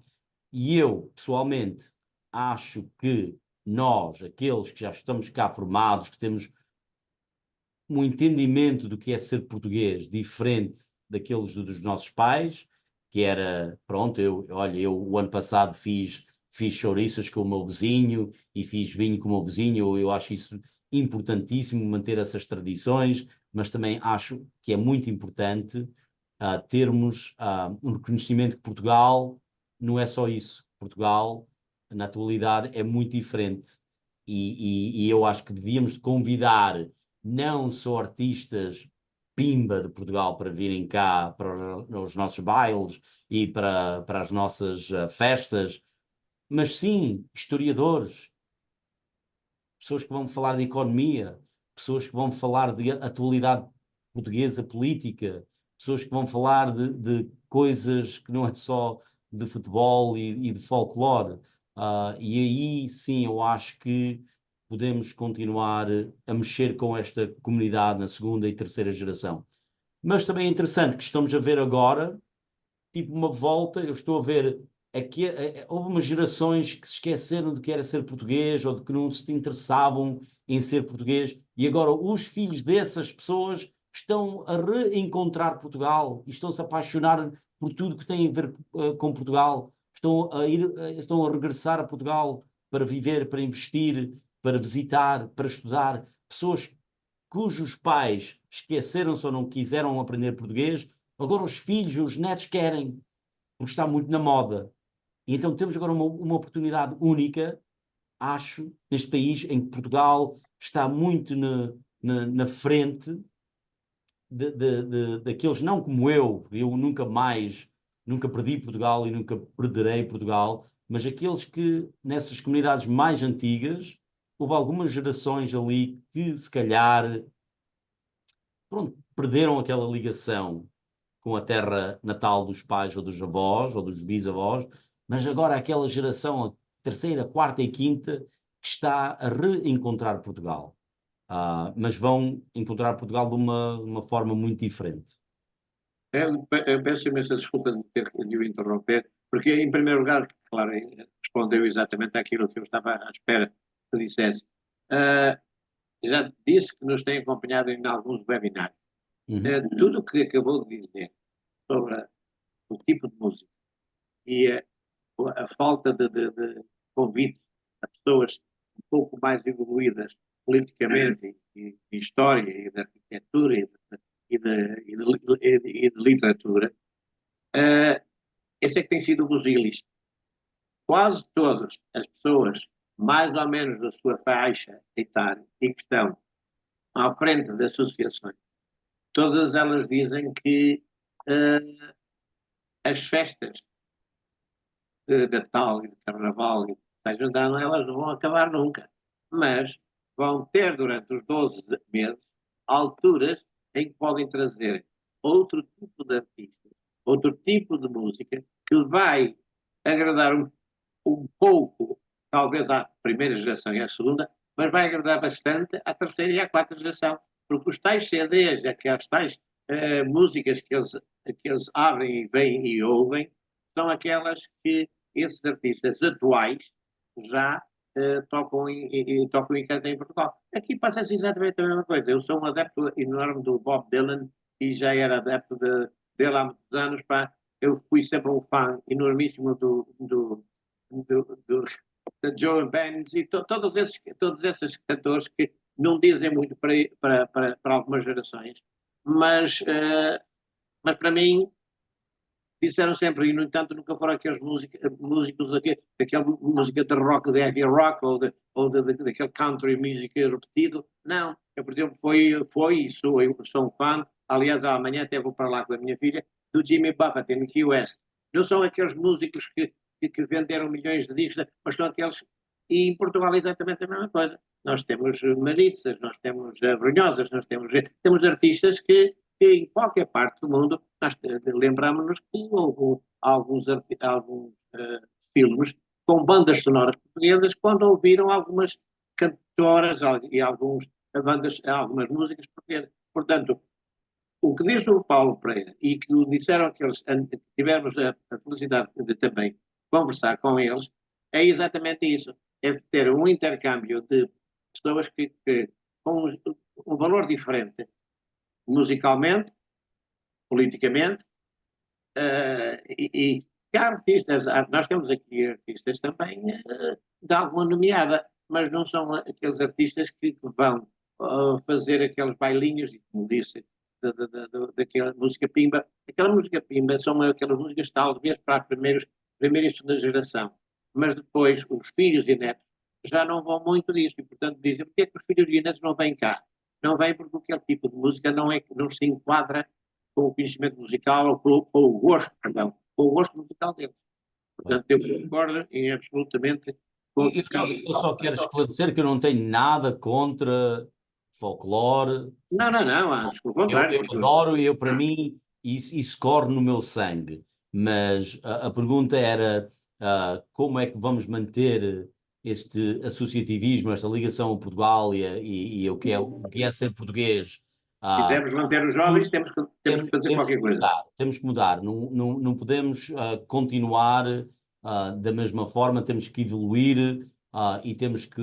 E eu, pessoalmente, acho que nós, aqueles que já estamos cá formados, que temos um entendimento do que é ser português diferente daqueles dos nossos pais, que era, pronto, olha, eu o ano passado fiz chouriças com o meu vizinho e fiz vinho com o meu vizinho, eu acho isso importantíssimo, manter essas tradições, mas também acho que é muito importante termos um reconhecimento que Portugal não é só isso. Portugal, na atualidade, é muito diferente e eu acho que devíamos convidar não só artistas pimba de Portugal para virem cá para os nossos bailes e para as nossas festas, mas sim historiadores, pessoas que vão falar de economia, pessoas que vão falar de atualidade portuguesa política, pessoas que vão falar de coisas que não é só de futebol e de folclore. E aí sim eu acho que podemos continuar a mexer com esta comunidade na segunda e terceira geração. Mas também é interessante que estamos a ver agora, tipo uma volta, eu estou a ver aqui, houve umas gerações que se esqueceram de que era ser português ou de que não se interessavam em ser português e agora os filhos dessas pessoas estão a reencontrar Portugal e estão-se a apaixonar por tudo que tem a ver com Portugal, estão a regressar a Portugal para viver, para investir, para visitar, para estudar, pessoas cujos pais esqueceram-se ou não quiseram aprender português, agora os filhos e os netos querem, porque está muito na moda. E então temos agora uma oportunidade única, acho, neste país, em que Portugal está muito na frente daqueles, não como eu nunca perdi Portugal e nunca perderei Portugal, mas aqueles que, nessas comunidades mais antigas, houve algumas gerações ali que, se calhar, pronto, perderam aquela ligação com a terra natal dos pais ou dos avós ou dos bisavós, mas agora aquela geração, a terceira, quarta e quinta, que está a reencontrar Portugal. Mas vão encontrar Portugal de uma forma muito diferente. Eu peço imensa desculpa de o interromper, porque, em primeiro lugar, claro, respondeu exatamente àquilo que eu estava à espera que dissesse. Já disse que nos tem acompanhado em alguns webinários. Tudo o que acabou de dizer sobre o tipo de música e a falta de convite a pessoas um pouco mais evoluídas politicamente e de história e de arquitetura e de literatura, esse é que tem sido o busilis. Quase todas as pessoas, mais ou menos da sua faixa etária, e que estão à frente de associações, todas elas dizem que as festas de Natal e de Carnaval e de São João, elas não vão acabar nunca. Mas vão ter, durante os 12 meses, alturas em que podem trazer outro tipo de artista, outro tipo de música, que vai agradar um pouco, talvez à primeira geração e à segunda, mas vai agradar bastante à terceira e à quarta geração. Porque os tais CDs, aquelas tais músicas que eles abrem e veem e ouvem, são aquelas que esses artistas atuais já tocam e cantam em Portugal. Aqui passa-se exatamente a mesma coisa. Eu sou um adepto enorme do Bob Dylan e já era adepto dele há muitos anos. Pá. Eu fui sempre um fã enormíssimo do Joe Benz e todos esses cantores que não dizem muito para algumas gerações, mas para mim disseram sempre, e no entanto nunca foram aqueles músicos daquela música de rock, de heavy rock, daquele country music repetido. Não, eu, por exemplo, eu sou um fã, aliás, amanhã até vou para lá com a minha filha, do Jimmy Buffett, em Key West. Não são aqueles músicos que venderam milhões de discos, mas são aqueles, e em Portugal é exatamente a mesma coisa. Nós temos Maritzas, nós temos Brunhosas, nós temos artistas que em qualquer parte do mundo, nós lembramos-nos que houve alguns filmes com bandas sonoras portuguesas quando ouviram algumas cantoras e algumas músicas portuguesas. Portanto, o que diz o Paulo Pereira e que disseram aqueles, tivemos a felicidade de também conversar com eles, é exatamente isso. É ter um intercâmbio de pessoas com um valor diferente musicalmente, politicamente, e há artistas, nós temos aqui artistas também de alguma nomeada, mas não são aqueles artistas que vão fazer aqueles bailinhos, como disse, daquela música pimba. Aquela música pimba são aquelas músicas talvez para a primeira e segunda geração, mas depois os filhos e netos já não vão muito disso, e portanto dizem, porque é que os filhos e netos não vêm cá? Não vêm porque aquele tipo de música não se enquadra com o conhecimento musical ou com o gosto, perdão, com o gosto musical deles. Portanto, eu concordo absolutamente com Eu só quero esclarecer que eu não tenho nada contra folclore. Não, acho que o contrário. Eu adoro, para mim, isso corre no meu sangue. Mas a pergunta era como é que vamos manter este associativismo, esta ligação a Portugal e o que é ser português? Se quisermos manter os jovens, temos que fazer qualquer coisa. Temos que mudar. Não podemos continuar da mesma forma, temos que evoluir e temos que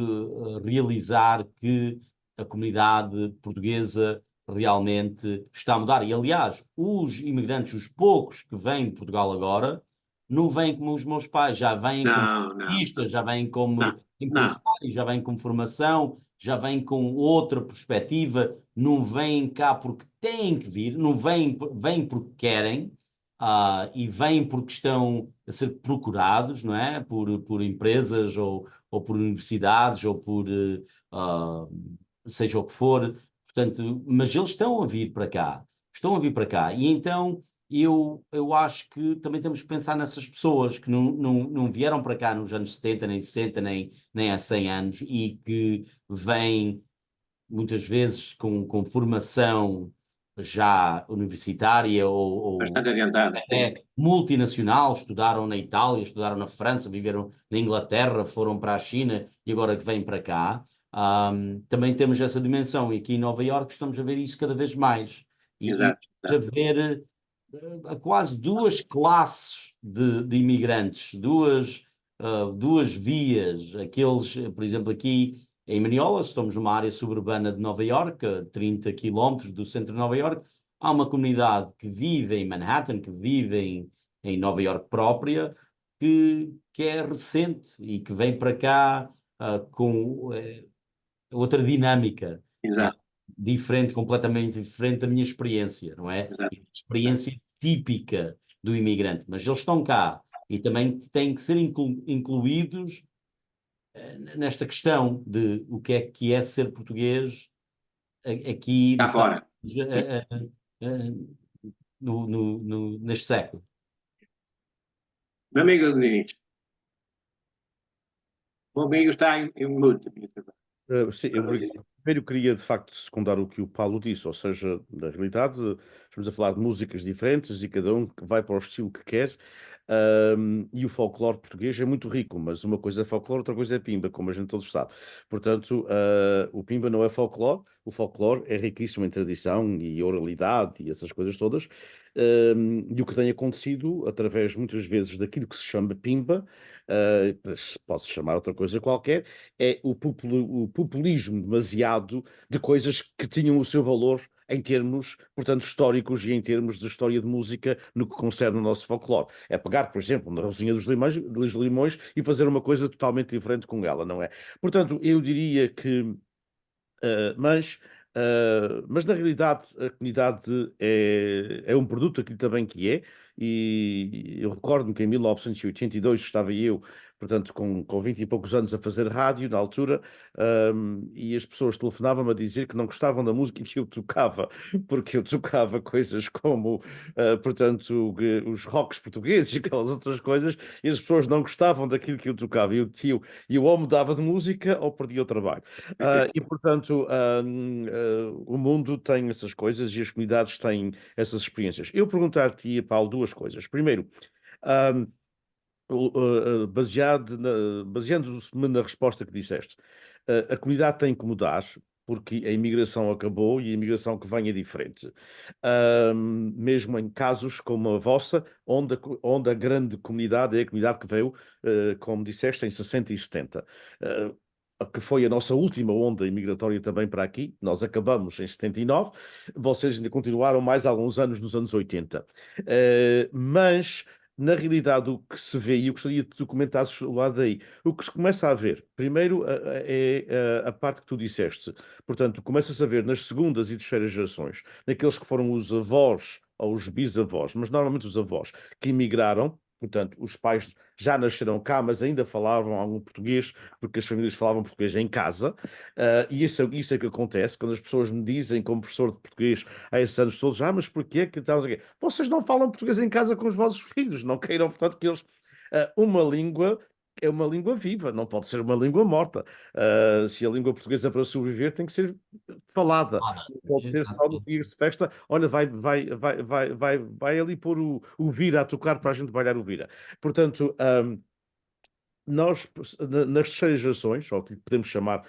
realizar que a comunidade portuguesa realmente está a mudar. E, aliás, os imigrantes, os poucos que vêm de Portugal agora, não vêm como os meus pais, já vêm como artistas, já vêm como empresários, já vêm com formação, já vêm com outra perspectiva, não vêm cá porque têm que vir, não vêm porque querem, e vêm porque estão a ser procurados, não é? Por empresas ou por universidades ou por seja o que for. Portanto, mas eles estão a vir para cá, e então eu acho que também temos que pensar nessas pessoas que não vieram para cá nos anos 70, nem 60, nem há 100 anos e que vêm muitas vezes com formação já universitária ou Bastante adiantada. multinacional, estudaram na Itália, estudaram na França, viveram na Inglaterra, foram para a China e agora que vêm para cá. Também temos essa dimensão e aqui em Nova Iorque estamos a ver isso cada vez mais. Exato. Estamos a ver quase duas classes de imigrantes, duas vias. Aqueles, por exemplo, aqui em Maniolas, estamos numa área suburbana de Nova Iorque, a 30 quilómetros do centro de Nova Iorque. Há uma comunidade que vive em Manhattan, que vive em Nova Iorque própria, que é recente e que vem para cá com outra dinâmica. Exato. Completamente diferente da minha experiência, não é? Exato. Experiência típica do imigrante. Mas eles estão cá e também têm que ser incluídos nesta questão de o que é ser português aqui Cá fora. neste século. Meu amigo Diniz, o amigo está em mute. Sim, primeiro queria de facto secundar o que o Paulo disse, ou seja, na realidade estamos a falar de músicas diferentes e cada um que vai para o estilo que quer. E o folclore português é muito rico, mas uma coisa é folclore, outra coisa é pimba, como a gente todos sabe. Portanto, o pimba não é folclore, o folclore é riquíssimo em tradição e oralidade e essas coisas todas. E o que tem acontecido, através muitas vezes daquilo que se chama pimba, pode-se chamar outra coisa qualquer, é o populismo demasiado de coisas que tinham o seu valor em termos, portanto, históricos e em termos de história de música no que concerne o nosso folclore. É pegar, por exemplo, na Rosinha dos Limões e fazer uma coisa totalmente diferente com ela, não é? Portanto, eu diria que mas na realidade a comunidade é um produto aquilo também que é, e eu recordo-me que em 1982 estava eu, portanto, com 20 e poucos anos a fazer rádio na altura, e as pessoas telefonavam-me a dizer que não gostavam da música que eu tocava, porque eu tocava coisas como, portanto, os rocks portugueses e aquelas outras coisas, e as pessoas não gostavam daquilo que eu tocava, e eu ou mudava de música ou perdia o trabalho. E, portanto, o mundo tem essas coisas e as comunidades têm essas experiências. Eu perguntar-te, Paulo, duas coisas. Primeiro, ahm, baseando-me na resposta que disseste, a comunidade tem que mudar porque a imigração acabou e a imigração que vem é diferente. Mesmo em casos como a vossa, onde a grande comunidade é a comunidade que veio, como disseste, em 60 e 70. Que foi a nossa última onda imigratória também para aqui. Nós acabamos em 79, vocês ainda continuaram mais alguns anos nos anos 80. Mas na realidade, o que se vê, e eu gostaria que tu comentasses o lado daí, o que se começa a ver, primeiro é a parte que tu disseste, portanto, começa-se a ver nas segundas e terceiras gerações, naqueles que foram os avós ou os bisavós, mas normalmente os avós, que imigraram, portanto, os pais já nasceram cá, mas ainda falavam algum português, porque as famílias falavam português em casa, e isso é que acontece quando as pessoas me dizem, como professor de português há esses anos todos, mas porquê que tal? Vocês não falam português em casa com os vossos filhos, não queiram, portanto, que eles. Uma língua é uma língua viva, não pode ser uma língua morta. Se a língua portuguesa para sobreviver tem que ser falada, Nada. não pode ser só nos dias de festa. Olha, vai ali pôr o vira a tocar para a gente bailar o vira. Portanto, nós, nas terceiras gerações, ou o que podemos chamar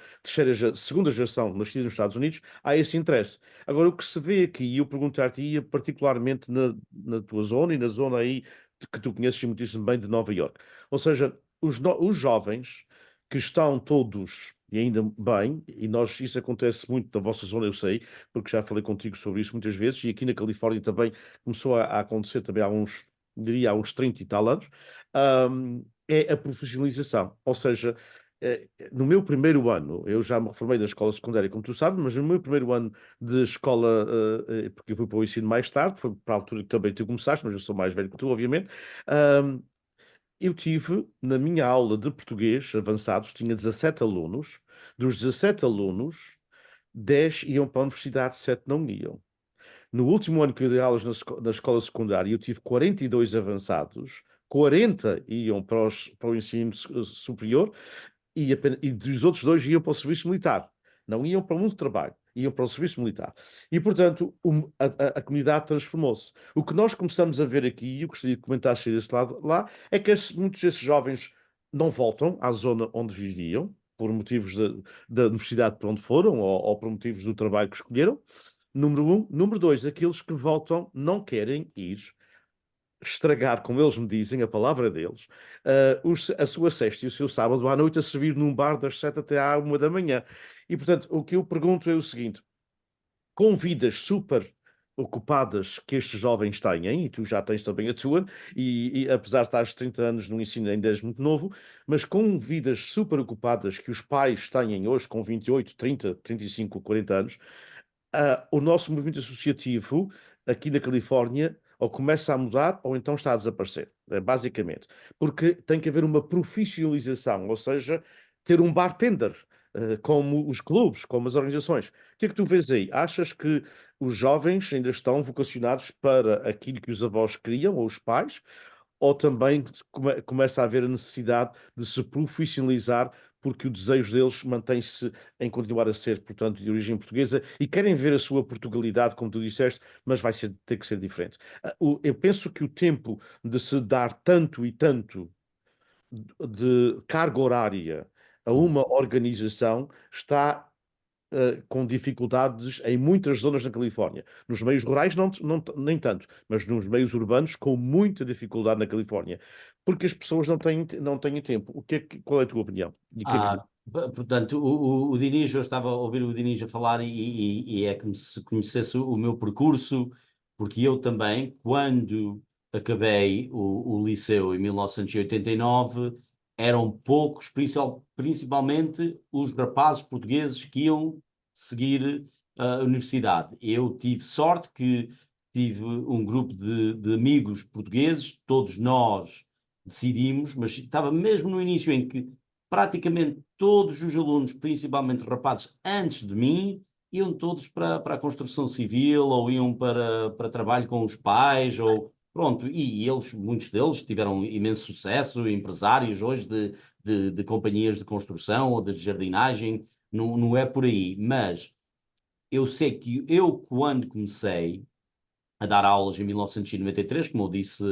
segunda geração nascida nos Estados Unidos, há esse interesse. Agora, o que se vê aqui, e eu perguntar-te, particularmente na tua zona e na zona aí que tu conheces muitíssimo bem de Nova Iorque, ou seja, os jovens que estão todos, e ainda bem, e isso acontece muito na vossa zona, eu sei, porque já falei contigo sobre isso muitas vezes, e aqui na Califórnia também começou a acontecer também há uns, diria, há uns 30 e tal anos, é a profissionalização. Ou seja, no meu primeiro ano, eu já me reformei da escola secundária, como tu sabes, mas no meu primeiro ano de escola, porque eu fui para o ensino mais tarde, foi para a altura que também tu começaste, mas eu sou mais velho que tu, obviamente. Eu tive, na minha aula de português avançados, tinha 17 alunos. Dos 17 alunos, 10 iam para a universidade, 7 não iam. No último ano que eu dei aulas na escola secundária, eu tive 42 avançados, 40 iam para o ensino superior e dos outros dois iam para o serviço militar. Não iam para o mundo do trabalho, iam para o serviço militar. E, portanto, a comunidade transformou-se. O que nós começamos a ver aqui, e eu gostaria de comentar desse lado lá, é que muitos desses jovens não voltam à zona onde viviam, por motivos da universidade para onde foram, ou por motivos do trabalho que escolheram. Número um. Número dois, aqueles que voltam não querem ir estragar, como eles me dizem, a palavra deles, a sua sexta e o seu sábado à noite a servir num bar das 7 até à 1 da manhã. E, portanto, o que eu pergunto é o seguinte: com vidas super ocupadas que estes jovens têm, e tu já tens também a tua, e apesar de estares 30 anos no ensino ainda és muito novo, mas com vidas super ocupadas que os pais têm hoje com 28, 30, 35, 40 anos, o nosso movimento associativo aqui na Califórnia ou começa a mudar ou então está a desaparecer, basicamente. Porque tem que haver uma profissionalização, ou seja, ter um bartender, como os clubes, como as organizações. O que é que tu vês aí? Achas que os jovens ainda estão vocacionados para aquilo que os avós queriam, ou os pais, ou também começa a haver a necessidade de se profissionalizar porque o desejo deles mantém-se em continuar a ser, portanto, de origem portuguesa e querem ver a sua Portugalidade, como tu disseste, mas ter que ser diferente. Eu penso que o tempo de se dar tanto e tanto de carga horária a uma organização está com dificuldades em muitas zonas da Califórnia. Nos meios rurais nem tanto, mas nos meios urbanos com muita dificuldade na Califórnia, porque as pessoas não têm tempo. Qual é a tua opinião? E o que é que... Portanto, o Diniz, eu estava a ouvir o Diniz a falar e é como se conhecesse o meu percurso, porque eu também, quando acabei o liceu em 1989, eram poucos, principalmente os rapazes portugueses que iam seguir a universidade. Eu tive sorte que tive um grupo de amigos portugueses, todos nós decidimos, mas estava mesmo no início em que praticamente todos os alunos, principalmente rapazes, antes de mim, iam todos para a construção civil ou iam para trabalho com os pais, ou pronto, e eles, muitos deles tiveram imenso sucesso, empresários hoje de companhias de construção ou de jardinagem, não é por aí, mas eu sei que eu, quando comecei a dar aulas em 1993, como eu disse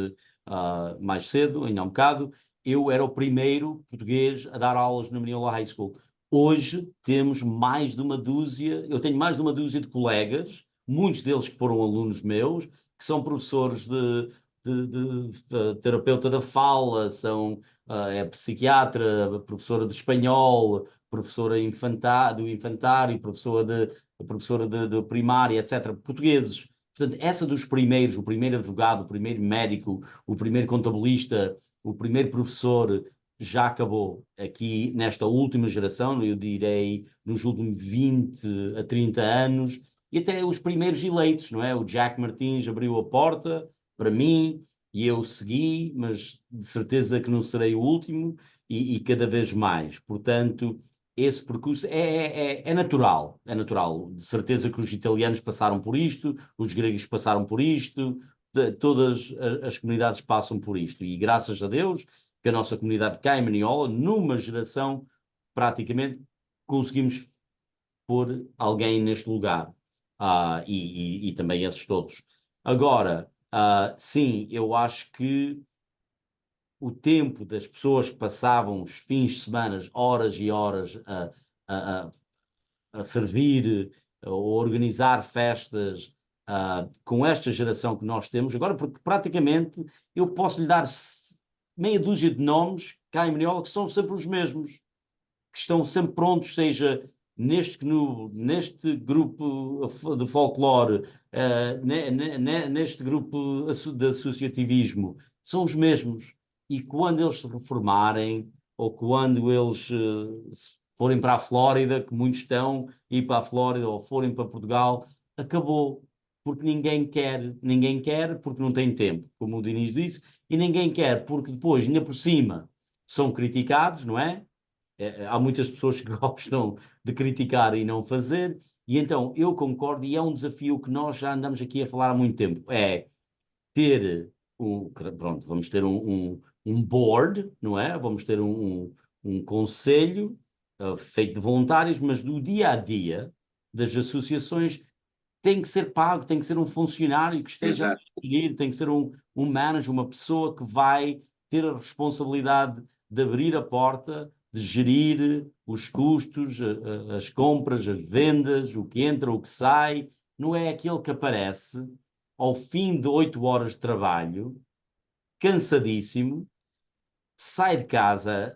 mais cedo, ainda há um bocado, eu era o primeiro português a dar aulas na Mineola High School. Hoje temos mais de uma dúzia, eu tenho mais de uma dúzia de colegas, muitos deles que foram alunos meus, que são professores de terapeuta da fala, são é psiquiatra, professora de espanhol, professora do infantário, professora de primária, etc. Portugueses. Portanto, essa dos primeiros, o primeiro advogado, o primeiro médico, o primeiro contabilista, o primeiro professor, já acabou aqui nesta última geração, eu direi nos últimos 20 a 30 anos, e até os primeiros eleitos, não é? O Jack Martins abriu a porta para mim e eu segui, mas de certeza que não serei o último e cada vez mais. Portanto, esse percurso é natural, é natural. De certeza que os italianos passaram por isto, os gregos passaram por isto, todas as comunidades passam por isto. E graças a Deus que a nossa comunidade cá em Maniola, numa geração, praticamente conseguimos pôr alguém neste lugar. E também esses todos. Agora, sim, eu acho que o tempo das pessoas que passavam os fins de semana, horas e horas a, a servir ou organizar festas com esta geração que nós temos agora, porque praticamente eu posso lhe dar meia dúzia de nomes cá em Maniola que são sempre os mesmos, que estão sempre prontos, seja neste grupo de folclore, neste grupo de associativismo, são os mesmos. E quando eles se reformarem, ou quando eles forem para a Flórida, que muitos estão, ir para a Flórida, ou forem para Portugal, acabou. Porque ninguém quer porque não tem tempo, como o Diniz disse, e ninguém quer porque depois, ainda por cima, são criticados, não é? Há muitas pessoas que gostam de criticar e não fazer, e então eu concordo, e é um desafio que nós já andamos aqui a falar há muito tempo, é ter pronto, vamos ter um board, não é? Vamos ter um conselho feito de voluntários, mas do dia a dia das associações tem que ser pago, tem que ser um funcionário que esteja a seguir, tem que ser um manager, uma pessoa que vai ter a responsabilidade de abrir a porta, de gerir os custos, as compras, as vendas, o que entra, o que sai. Não é aquele que aparece ao fim de 8 horas de trabalho, cansadíssimo, sai de casa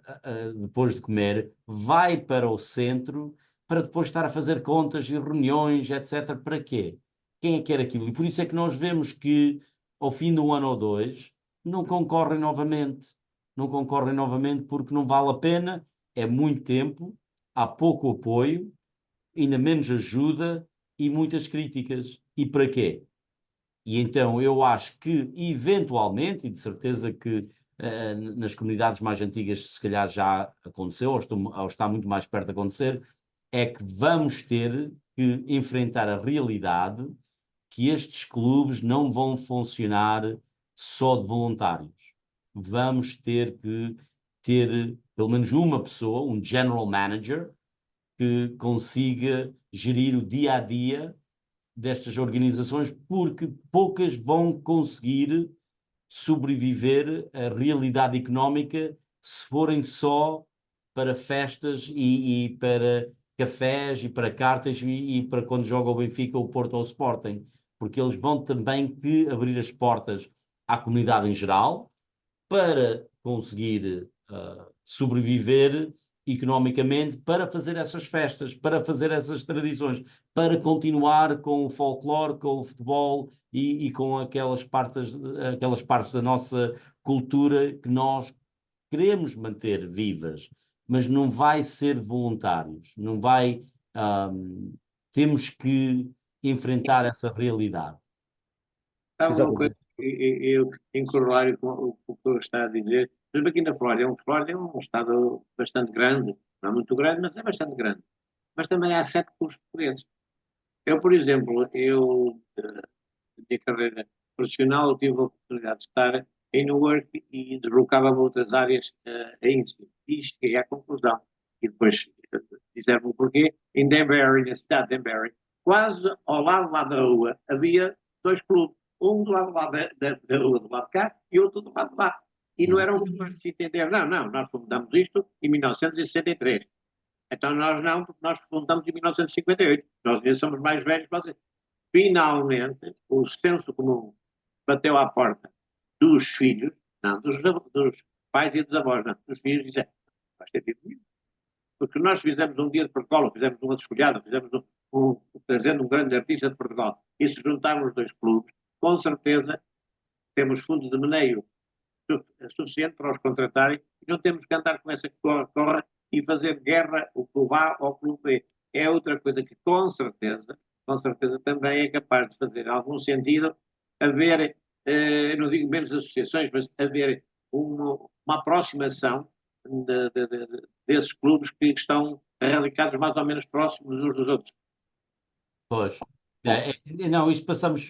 depois de comer, vai para o centro para depois estar a fazer contas e reuniões, etc. Para quê? Quem é que quer aquilo? E por isso é que nós vemos que ao fim de um ano ou dois não concorrem novamente. Não concorrem novamente porque não vale a pena, é muito tempo, há pouco apoio, ainda menos ajuda e muitas críticas. E para quê? E então eu acho que, eventualmente, e de certeza que nas comunidades mais antigas se calhar já aconteceu, ou está muito mais perto de acontecer, é que vamos ter que enfrentar a realidade que estes clubes não vão funcionar só de voluntários. Vamos ter que ter pelo menos uma pessoa, um general manager, que consiga gerir o dia a dia destas organizações, porque poucas vão conseguir sobreviver à realidade económica se forem só para festas e para cafés e para cartas e para quando joga o Benfica, o Porto ou o Sporting, porque eles vão também que abrir as portas à comunidade em geral para conseguir sobreviver economicamente, para fazer essas festas, para fazer essas tradições, para continuar com o folclore, com o futebol e com aquelas partes da nossa cultura que nós queremos manter vivas, mas não vai ser voluntários, não vai. Temos que enfrentar essa realidade. Há uma coisa, Exatamente. eu em corolário com o que eu está a dizer, por exemplo, aqui na Flórida é um estado bastante grande, não é muito grande, mas é bastante grande. Mas também há 7 clubes portugueses. Eu, por exemplo, na minha carreira profissional, eu tive a oportunidade de estar em Newark e deslocava-me a outras áreas a ensino. E cheguei à conclusão, e depois disseram-me o porquê, em Danbury, na cidade de Danbury, quase ao lado lá da rua, havia 2 clubes, um do lado lá da rua do lado de cá e outro do lado de lá. E não eram clubes de se entender, não, nós fundamos isto em 1963. Então nós não, porque nós fundamos em 1958. Nós ainda somos mais velhos que vocês. Finalmente, o senso comum bateu à porta dos filhos, não, dos pais e dos avós, não, dos filhos, e disseram, faz sentido nenhum. Porque nós fizemos um dia de protocolo, fizemos uma descolhada, fizemos trazendo um grande artista de Portugal, e se juntarmos os 2 clubes, com certeza temos fundo de maneio suficiente para os contratarem e não temos que andar com essa corra e fazer guerra o clube A ao clube B. É outra coisa que com certeza também é capaz de fazer algum sentido haver, não digo menos associações, mas haver uma aproximação desses clubes que estão radicados mais ou menos próximos uns dos outros. Pois. Não, isto passamos.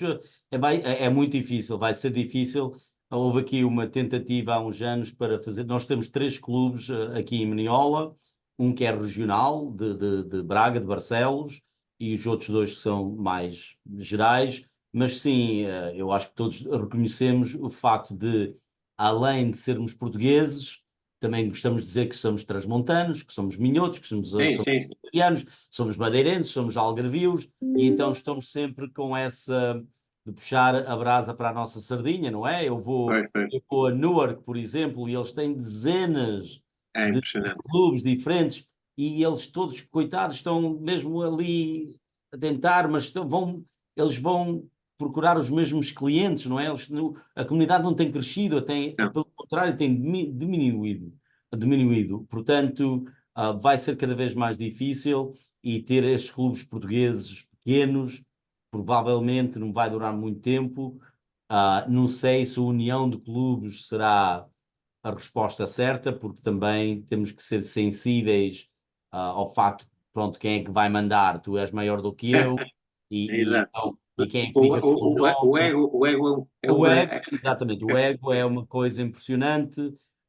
É muito difícil, vai ser difícil. Houve aqui uma tentativa há uns anos para fazer. Nós temos 3 clubes aqui em Meniola, um que é regional, de Braga, de Barcelos, e os outros 2 que são mais gerais. Mas sim, eu acho que todos reconhecemos o facto de, além de sermos portugueses, também gostamos de dizer que somos transmontanos, que somos minhotos, que somos Sim. açorianos, somos madeirenses, somos algarvios, e então estamos sempre com essa de puxar a brasa para a nossa sardinha, não é? Eu vou a Newark, por exemplo, e eles têm dezenas de clubes diferentes e eles todos, coitados, estão mesmo ali a tentar, mas eles vão procurar os mesmos clientes, não é? A comunidade não tem crescido, pelo contrário, tem diminuído. Portanto, vai ser cada vez mais difícil e ter estes clubes portugueses pequenos provavelmente não vai durar muito tempo. Não sei se a união de clubes será a resposta certa, porque também temos que ser sensíveis ao facto, pronto, quem é que vai mandar? Tu és maior do que eu, e quem é que fica com o nome? O ego é Exatamente, o ego é uma coisa impressionante.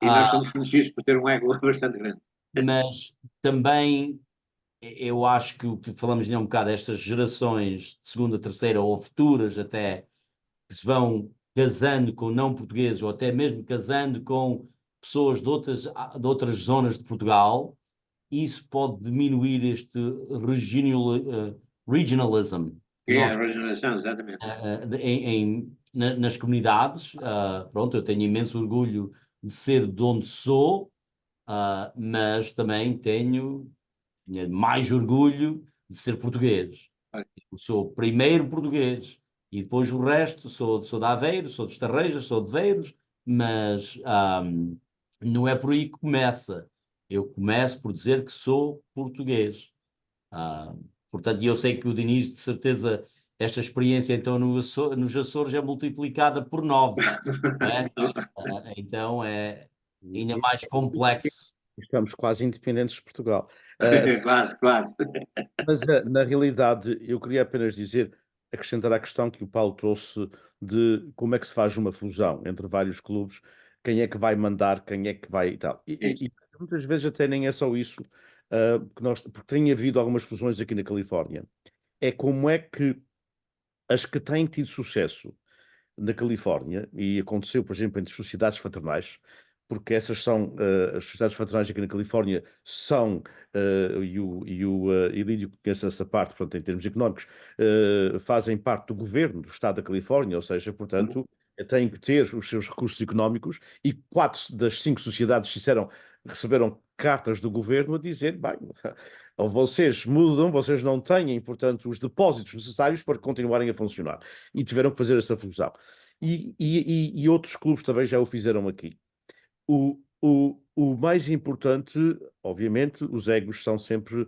E nós somos conhecidos por ter um ego bastante grande. Mas também eu acho que o que falamos um bocado destas gerações de segunda, terceira ou futuras até, que se vão casando com não portugueses ou até mesmo casando com pessoas de outras zonas de Portugal, isso pode diminuir este regionalism que nós regionalização, exatamente. nas comunidades. Pronto, eu tenho imenso orgulho de ser de onde sou, mas também tenho mais orgulho de ser português. Eu sou o primeiro português e depois o resto sou de Aveiro, sou de Estarrejas, sou de Veiros, mas não é por aí que começa. Eu começo por dizer que sou português. Portanto, eu sei que o Diniz, de certeza, esta experiência então nos Açores é multiplicada por 9. Né? Então é ainda mais complexo. Estamos quase independentes de Portugal. Quase. Mas na realidade, eu queria apenas dizer, acrescentar à questão que o Paulo trouxe de como é que se faz uma fusão entre vários clubes, quem é que vai mandar, quem é que vai e tal. E muitas vezes até nem é só isso, porque tem havido algumas fusões aqui na Califórnia. É como é que as que têm tido sucesso na Califórnia, e aconteceu, por exemplo, entre sociedades fraternais, porque essas são, as sociedades fraternais aqui na Califórnia são, e o Ilídio conhece essa parte, portanto, em termos económicos, fazem parte do governo do Estado da Califórnia, ou seja, portanto, têm que ter os seus recursos económicos, e 4 das 5 sociedades receberam cartas do governo a dizer, bem, ou vocês mudam, vocês não têm, portanto, os depósitos necessários para continuarem a funcionar. E tiveram que fazer essa fusão. E outros clubes também já o fizeram aqui. O mais importante, obviamente, os egos são sempre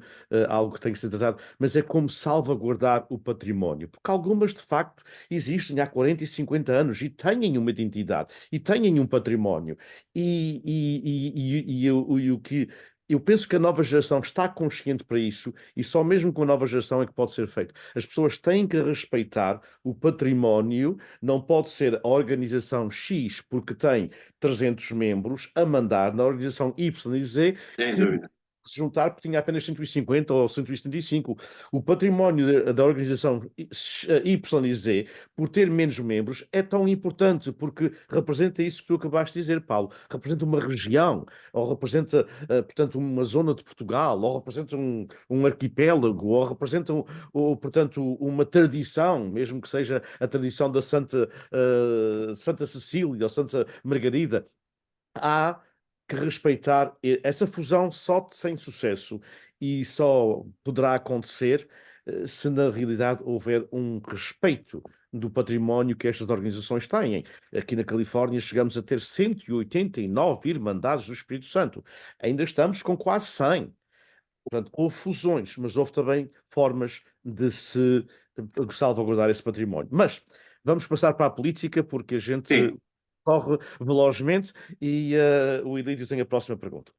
algo que tem que ser tratado, mas é como salvaguardar o património, porque algumas de facto existem há 40 e 50 anos e têm uma identidade e têm um património. E o que eu penso que a nova geração está consciente para isso e só mesmo com a nova geração é que pode ser feito. As pessoas têm que respeitar o património, não pode ser a organização X porque tem 300 membros a mandar na organização Y e Z Sem que dúvida. se juntar porque tinha apenas 150 ou 175. O património da organização Y e Z, por ter menos membros, é tão importante porque representa isso que tu acabaste de dizer, Paulo. Representa uma região, ou representa, portanto, uma zona de Portugal, ou representa um arquipélago, ou representa, portanto, uma tradição, mesmo que seja a tradição da Santa Cecília ou Santa Margarida. Há que respeitar essa fusão só sem sucesso e só poderá acontecer se na realidade houver um respeito do património que estas organizações têm. Aqui na Califórnia chegamos a ter 189 Irmandades do Espírito Santo. Ainda estamos com quase 100. Portanto, houve fusões, mas houve também formas de se salvaguardar esse património. Mas vamos passar para a política, porque a gente Sim. corre velozmente e o Ilídio tem a próxima pergunta.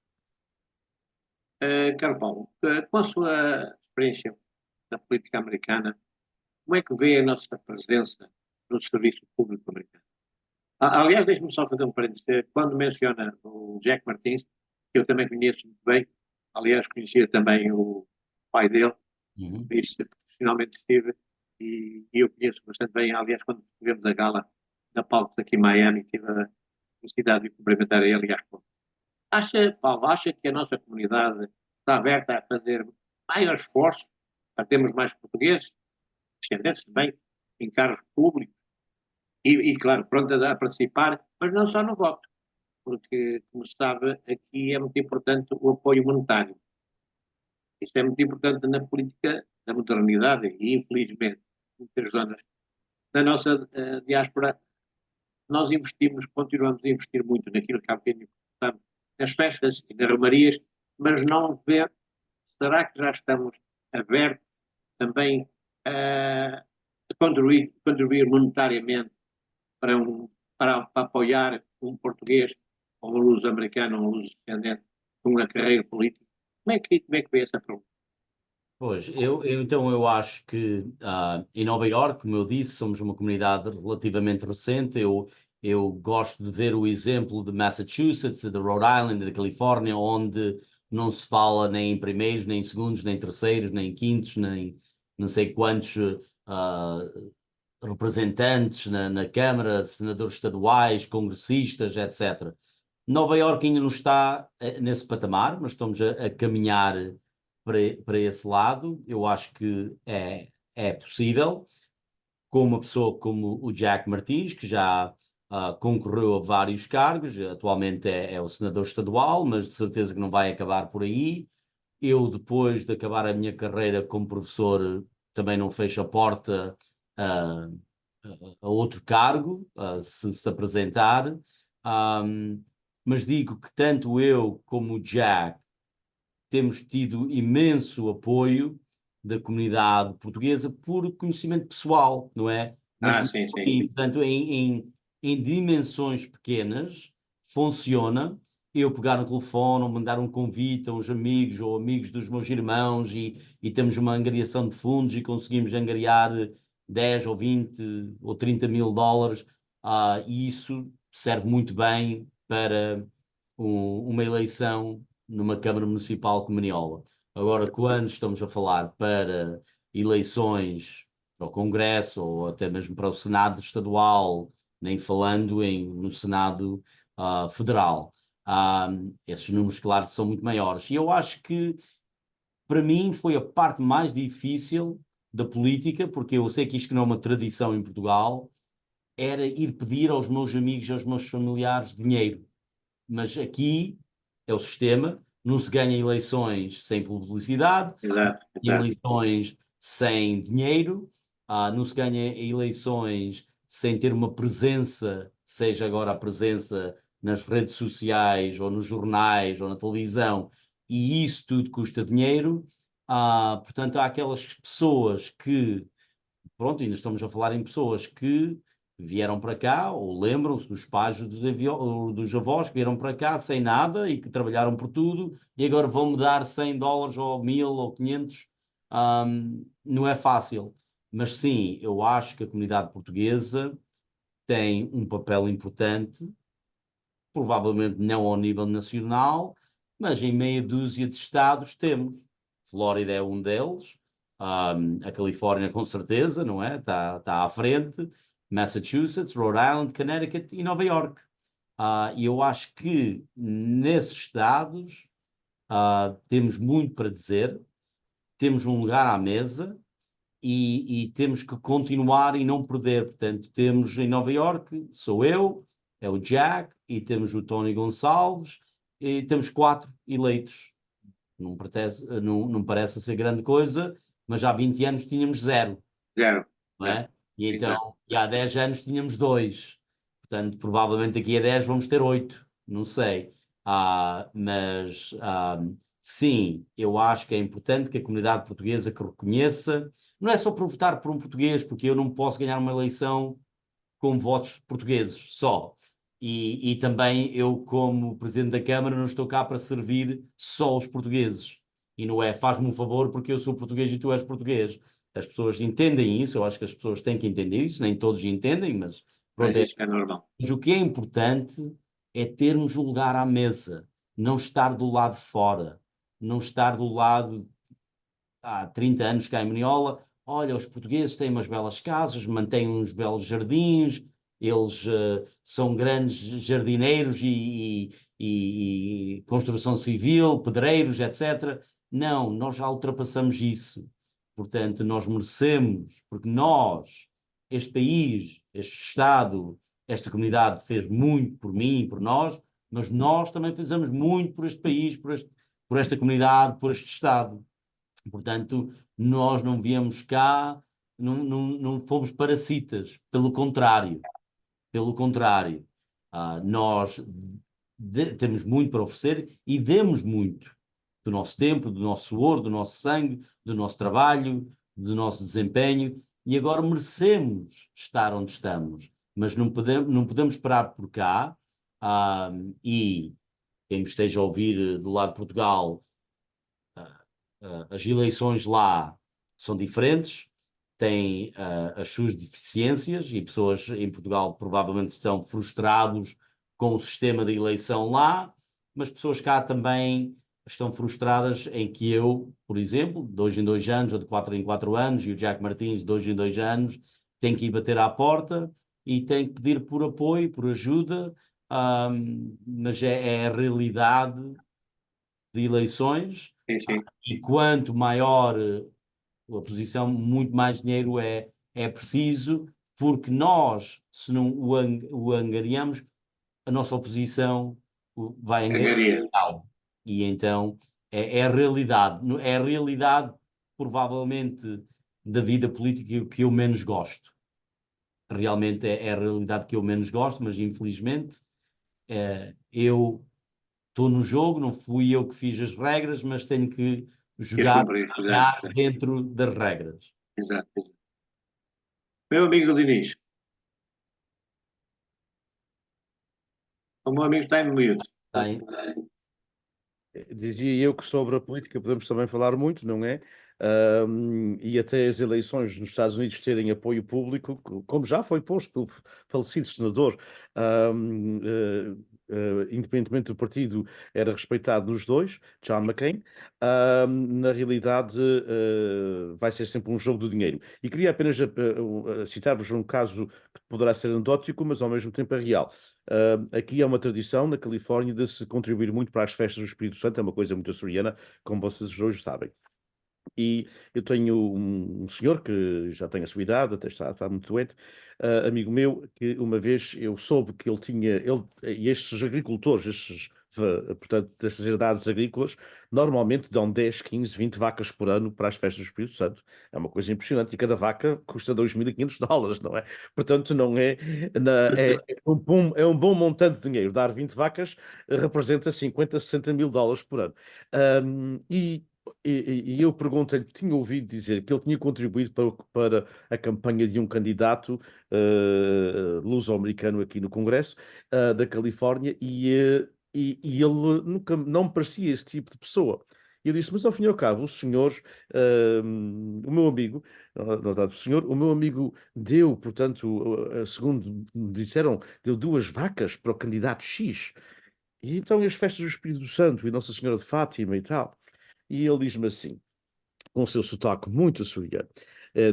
Caro Paulo, com a sua experiência na política americana, como é que vê a nossa presença no serviço público americano? Aliás, deixe-me só fazer um parênteses. Quando menciona o Jack Martins, que eu também conheço muito bem, aliás, conhecia também o pai dele, disse que profissionalmente estive, e eu conheço bastante bem. Aliás, quando tivemos a gala da Palco aqui em Miami, tive a felicidade de cumprimentar a ele e às contas. Paulo, acha que a nossa comunidade está aberta a fazer maior esforço para termos mais portugueses, descendentes também, em cargos públicos claro, pronto a participar, mas não só no voto, porque, como se sabe, aqui é muito importante o apoio monetário. Isto é muito importante na política da modernidade e, infelizmente, muitas zonas da nossa diáspora, nós investimos, continuamos a investir muito naquilo que há bocadinho começamos, nas festas e nas romarias, mas não ver, será que já estamos abertos também a contribuir monetariamente para, para apoiar um português ou um luso-americano ou um luso-descendente com uma carreira política? Como é que vê essa pergunta? Pois, então eu acho que em Nova Iorque, como eu disse, somos uma comunidade relativamente recente. Eu gosto de ver o exemplo de Massachusetts, de Rhode Island, da Califórnia, onde não se fala nem em primeiros, nem em segundos, nem em terceiros, nem em quintos, nem não sei quantos ah, representantes na Câmara, senadores estaduais, congressistas, etc. Nova Iorque ainda não está nesse patamar, mas estamos a caminhar para esse lado. Eu acho que é possível, com uma pessoa como o Jack Martins, que já concorreu a vários cargos, atualmente é o senador estadual, mas de certeza que não vai acabar por aí. Eu, depois de acabar a minha carreira como professor, também não fecho a porta a, a outro cargo, se apresentar. Mas digo que tanto eu como o Jack temos tido imenso apoio da comunidade portuguesa por conhecimento pessoal, não é? Mas, Sim, sim. portanto, em dimensões pequenas, funciona eu pegar no telefone ou mandar um convite a uns amigos ou amigos dos meus irmãos e temos uma angariação de fundos e conseguimos angariar 10 ou 20 ou 30 mil dólares, e isso serve muito bem para uma eleição numa Câmara Municipal como Maniola. Agora, quando estamos a falar para eleições para o Congresso ou até mesmo para o Senado Estadual, nem falando no Senado Federal, esses números, claro, são muito maiores. E eu acho que, para mim, foi a parte mais difícil da política, porque eu sei que isto não é uma tradição em Portugal, era ir pedir aos meus amigos e aos meus familiares dinheiro. Mas aqui é o sistema, não se ganha eleições sem publicidade, Exato, exato. eleições sem dinheiro, não se ganha eleições sem ter uma presença, seja agora a presença nas redes sociais, ou nos jornais, ou na televisão, e isso tudo custa dinheiro. Portanto, há aquelas pessoas que, pronto, ainda estamos a falar em pessoas que vieram para cá, ou lembram-se dos pais dos avós que vieram para cá sem nada e que trabalharam por tudo, e agora vão-me dar $100 ou 1000 ou 500. Não é fácil, mas sim, eu acho que a comunidade portuguesa tem um papel importante, provavelmente não ao nível nacional, mas em meia dúzia de estados temos. Flórida é um deles, a Califórnia com certeza, não é? Está à frente, Massachusetts, Rhode Island, Connecticut e Nova York. E eu acho que nesses estados temos muito para dizer, temos um lugar à mesa e temos que continuar e não perder. Portanto, temos em Nova York, sou eu, é o Jack, e temos o Tony Gonçalves, e temos 4 eleitos. Não parece ser grande coisa, mas há 20 anos tínhamos 0, Zero. não é? E então, e há 10 anos tínhamos 2. Portanto, provavelmente daqui a 10 vamos ter 8, não sei. Mas sim, eu acho que é importante que a comunidade portuguesa que reconheça, não é só por votar por um português, porque eu não posso ganhar uma eleição com votos portugueses só. E também eu, como Presidente da Câmara, não estou cá para servir só os portugueses. E não é, faz-me um favor porque eu sou português e tu és português. As pessoas entendem isso, eu acho que as pessoas têm que entender isso, nem todos entendem, mas pronto, Mas isso é normal. mas o que é importante é termos um lugar à mesa, não estar do lado de fora, não estar do lado, há 30 anos cá em Maniola, olha, os portugueses têm umas belas casas, mantêm uns belos jardins, eles são grandes jardineiros e construção civil, pedreiros, etc. Não, nós já ultrapassamos isso. Portanto, nós merecemos, porque nós, este país, este Estado, esta comunidade fez muito por mim, por nós, mas nós também fizemos muito por este país, por esta comunidade, por este Estado. Portanto, nós não viemos cá, não fomos parasitas, pelo contrário. Pelo contrário, nós temos muito para oferecer e demos muito do nosso tempo, do nosso suor, do nosso sangue, do nosso trabalho, do nosso desempenho, e agora merecemos estar onde estamos, mas não podemos parar por cá. E quem me esteja a ouvir do lado de Portugal, as eleições lá são diferentes, têm as suas deficiências e pessoas em Portugal provavelmente estão frustrados com o sistema de eleição lá, mas pessoas cá também estão frustradas em que eu, por exemplo, de 2 em 2 anos ou de 4 em 4 anos, e o Jack Martins de 2 em 2 anos, tem que ir bater à porta e tem que pedir por apoio, por ajuda, mas é a realidade de eleições. Sim, sim. E quanto maior a posição, muito mais dinheiro é preciso, porque nós, se não o angariamos, a nossa oposição vai angariar. Angaria. E então é a realidade. É a realidade, provavelmente, da vida política que eu menos gosto. Realmente é a realidade que eu menos gosto, mas infelizmente eu estou no jogo, não fui eu que fiz as regras, mas tenho que jogar dentro das regras. Exato. Meu amigo Diniz, o meu amigo está em miúdo. Tem, Dizia eu que sobre a política podemos também falar muito, não é? E até as eleições nos Estados Unidos terem apoio público, como já foi posto pelo falecido senador independentemente do partido, era respeitado nos dois, John McCain, na realidade vai ser sempre um jogo do dinheiro. E queria apenas citar-vos um caso que poderá ser anedótico, mas ao mesmo tempo é real. Aqui há uma tradição na Califórnia de se contribuir muito para as festas do Espírito Santo, é uma coisa muito açoriana, como vocês hoje sabem. E eu tenho um senhor que já tem a sua idade, até está muito doente, amigo meu, que uma vez eu soube que ele tinha, e estes agricultores, portanto, destas herdades agrícolas, normalmente dão 10, 15, 20 vacas por ano para as festas do Espírito Santo. É uma coisa impressionante, e cada vaca custa $2.500, não é? Portanto, não é, é um bom montante de dinheiro. Dar 20 vacas representa 50, $60.000 por ano. E eu perguntei-lhe, tinha ouvido dizer que ele tinha contribuído para a campanha de um candidato luso-americano aqui no Congresso da Califórnia, e ele nunca não me parecia esse tipo de pessoa. E eu disse, mas ao fim e ao cabo, o senhor, o meu amigo, na verdade, o meu amigo deu, portanto, segundo me disseram, deu 2 vacas para o candidato X. E então as festas do Espírito Santo e Nossa Senhora de Fátima e tal. E ele diz-me assim, com o seu sotaque muito açoriano,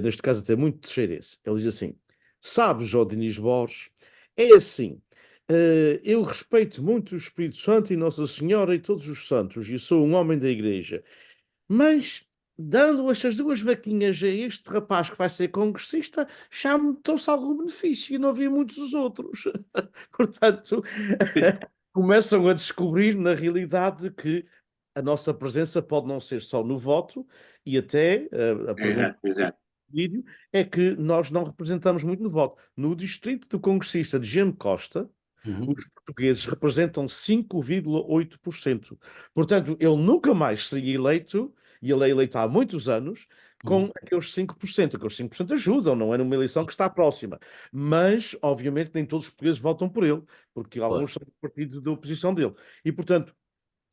neste caso até muito teixeirense, ele diz assim, sabes, ó Dinis Borges, é assim, eu respeito muito o Espírito Santo e Nossa Senhora e todos os santos, e sou um homem da igreja, mas dando estas 2 vaquinhas a este rapaz que vai ser congressista, já me trouxe algum benefício e não havia muitos os outros. Portanto, começam a descobrir na realidade que a nossa presença pode não ser só no voto, e até a pergunta Exato, exato. do vídeo é que nós não representamos muito no voto. No distrito do congressista de Jim Costa, os portugueses representam 5,8%. Portanto, ele nunca mais seria eleito, e ele é eleito há muitos anos, com aqueles 5%. Aqueles 5% ajudam, não é numa eleição que está próxima. Mas, obviamente, nem todos os portugueses votam por ele, porque alguns são do partido da oposição dele. E, portanto,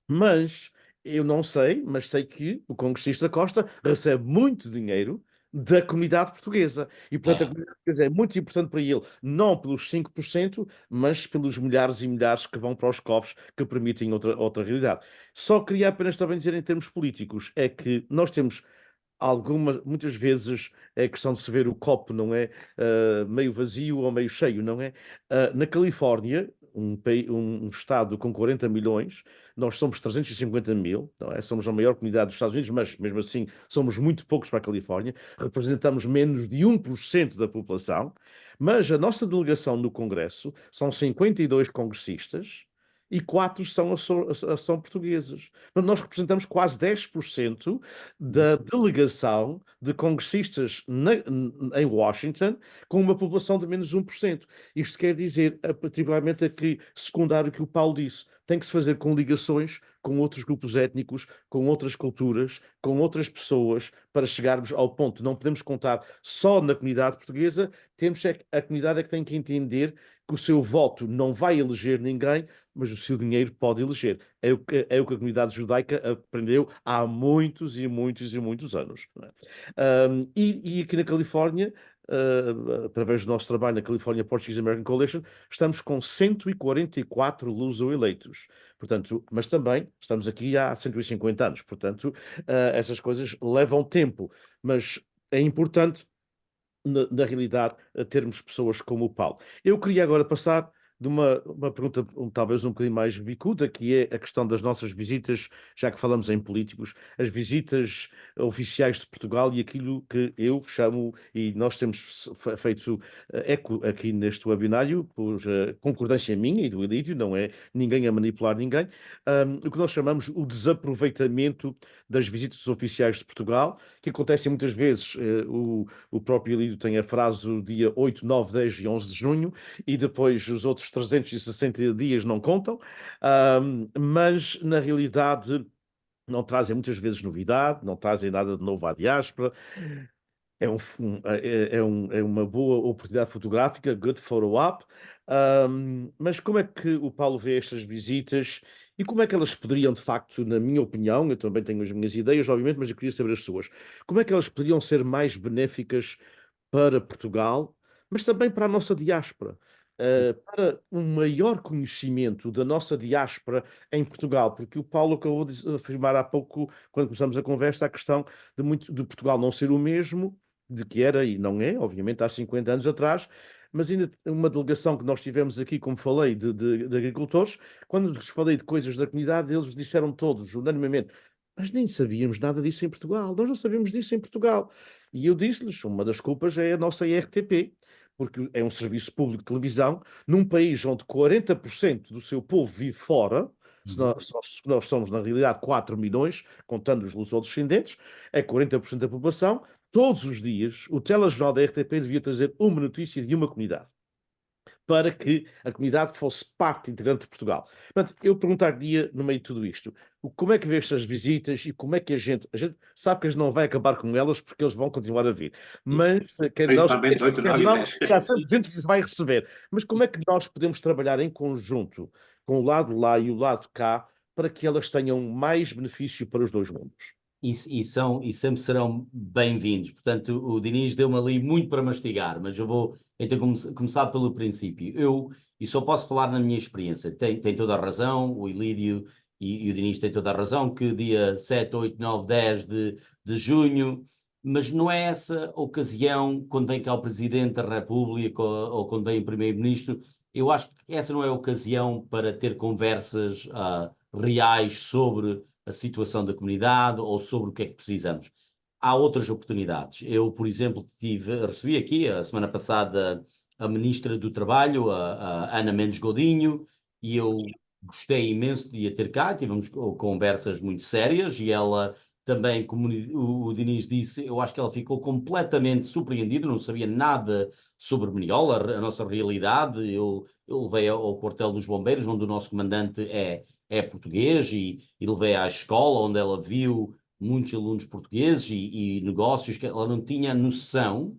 mas eu não sei, mas sei que o congressista Costa recebe muito dinheiro da comunidade portuguesa. E, portanto, a comunidade portuguesa é muito importante para ele, não pelos 5%, mas pelos milhares e milhares que vão para os cofres que permitem outra realidade. Só queria apenas também dizer em termos políticos, é que nós temos muitas vezes é questão de se ver o copo, não é meio vazio ou meio cheio, não é? Na Califórnia, um estado com 40 milhões, nós somos 350 mil, não é? Somos a maior comunidade dos Estados Unidos, mas mesmo assim somos muito poucos para a Califórnia, representamos menos de 1% da população, mas a nossa delegação no Congresso são 52 congressistas e 4 são portugueses. Mas nós representamos quase 10% da delegação de congressistas em Washington, com uma população de menos de 1%. Isto quer dizer, particularmente aqui, secundário que o Paulo disse, tem que se fazer com ligações com outros grupos étnicos, com outras culturas, com outras pessoas, para chegarmos ao ponto. Não podemos contar só na comunidade portuguesa, a comunidade é que tem que entender que o seu voto não vai eleger ninguém, mas o seu dinheiro pode eleger. É o que a comunidade judaica aprendeu há muitos e muitos e muitos anos. Não é? E aqui na Califórnia, através do nosso trabalho na California Portuguese American Coalition, estamos com 144 luso-eleitos. Portanto, mas também estamos aqui há 150 anos. Portanto, essas coisas levam tempo, mas é importante na realidade, termos pessoas como o Paulo. Eu queria agora passar de uma pergunta talvez um bocadinho mais bicuda, que é a questão das nossas visitas, já que falamos em políticos, as visitas oficiais de Portugal e aquilo que eu chamo, e nós temos feito eco aqui neste webinário, por concordância minha e do Elídio, não é ninguém a manipular ninguém, o que nós chamamos o desaproveitamento das visitas oficiais de Portugal, que acontecem muitas vezes, o próprio Elídio tem a frase do dia 8, 9, 10 e 11 de junho, e depois os outros 360 dias não contam, mas na realidade não trazem muitas vezes novidade, não trazem nada de novo à diáspora. É uma boa oportunidade fotográfica, good photo op, mas como é que o Paulo vê estas visitas e como é que elas poderiam, de facto, na minha opinião, eu também tenho as minhas ideias, obviamente, mas eu queria saber as suas, como é que elas poderiam ser mais benéficas para Portugal, mas também para a nossa diáspora? para um maior conhecimento da nossa diáspora em Portugal, porque o Paulo acabou de afirmar há pouco, quando começamos a conversa, a questão de Portugal não ser o mesmo de que era e não é, obviamente, há 50 anos atrás, mas ainda uma delegação que nós tivemos aqui, como falei, de agricultores, quando lhes falei de coisas da comunidade, eles disseram todos, unanimemente, mas nem sabíamos nada disso em Portugal, nós não sabemos disso em Portugal. E eu disse-lhes, uma das culpas é a nossa IRTP, porque é um serviço público de televisão, num país onde 40% do seu povo vive fora, se nós somos, na realidade, 4 milhões, contando os lusodescendentes, é 40% da população. Todos os dias, o telejornal da RTP devia trazer uma notícia de uma comunidade, para que a comunidade fosse parte integrante de Portugal. Portanto, eu perguntar-lhe, no meio de tudo isto, como é que vê estas visitas e como é que a gente sabe que a gente não vai acabar com elas porque eles vão continuar a vir, mas Principalmente 8, 9 e 10. há sempre gente que se vai receber, mas como é que nós podemos trabalhar em conjunto com o lado lá e o lado cá para que elas tenham mais benefício para os dois mundos? E sempre serão bem-vindos. Portanto, o Diniz deu-me ali muito para mastigar, mas eu vou então começar pelo princípio. E só posso falar na minha experiência. Tem toda a razão, o Ilídio e o Diniz têm toda a razão, que dia 7, 8, 9, 10 de junho, mas não é essa ocasião, quando vem cá o Presidente da República ou quando vem o Primeiro-Ministro, eu acho que essa não é a ocasião para ter conversas reais sobre a situação da comunidade ou sobre o que é que precisamos. Há outras oportunidades. Eu, por exemplo, recebi aqui a semana passada a Ministra do Trabalho, a Ana Mendes Godinho, e eu gostei imenso de a ter cá, tivemos conversas muito sérias e ela também, como o Diniz disse, eu acho que ela ficou completamente surpreendida, não sabia nada sobre Beniola, a nossa realidade. Eu levei ao quartel dos bombeiros, onde o nosso comandante é português e levei à escola onde ela viu muitos alunos portugueses e negócios que ela não tinha noção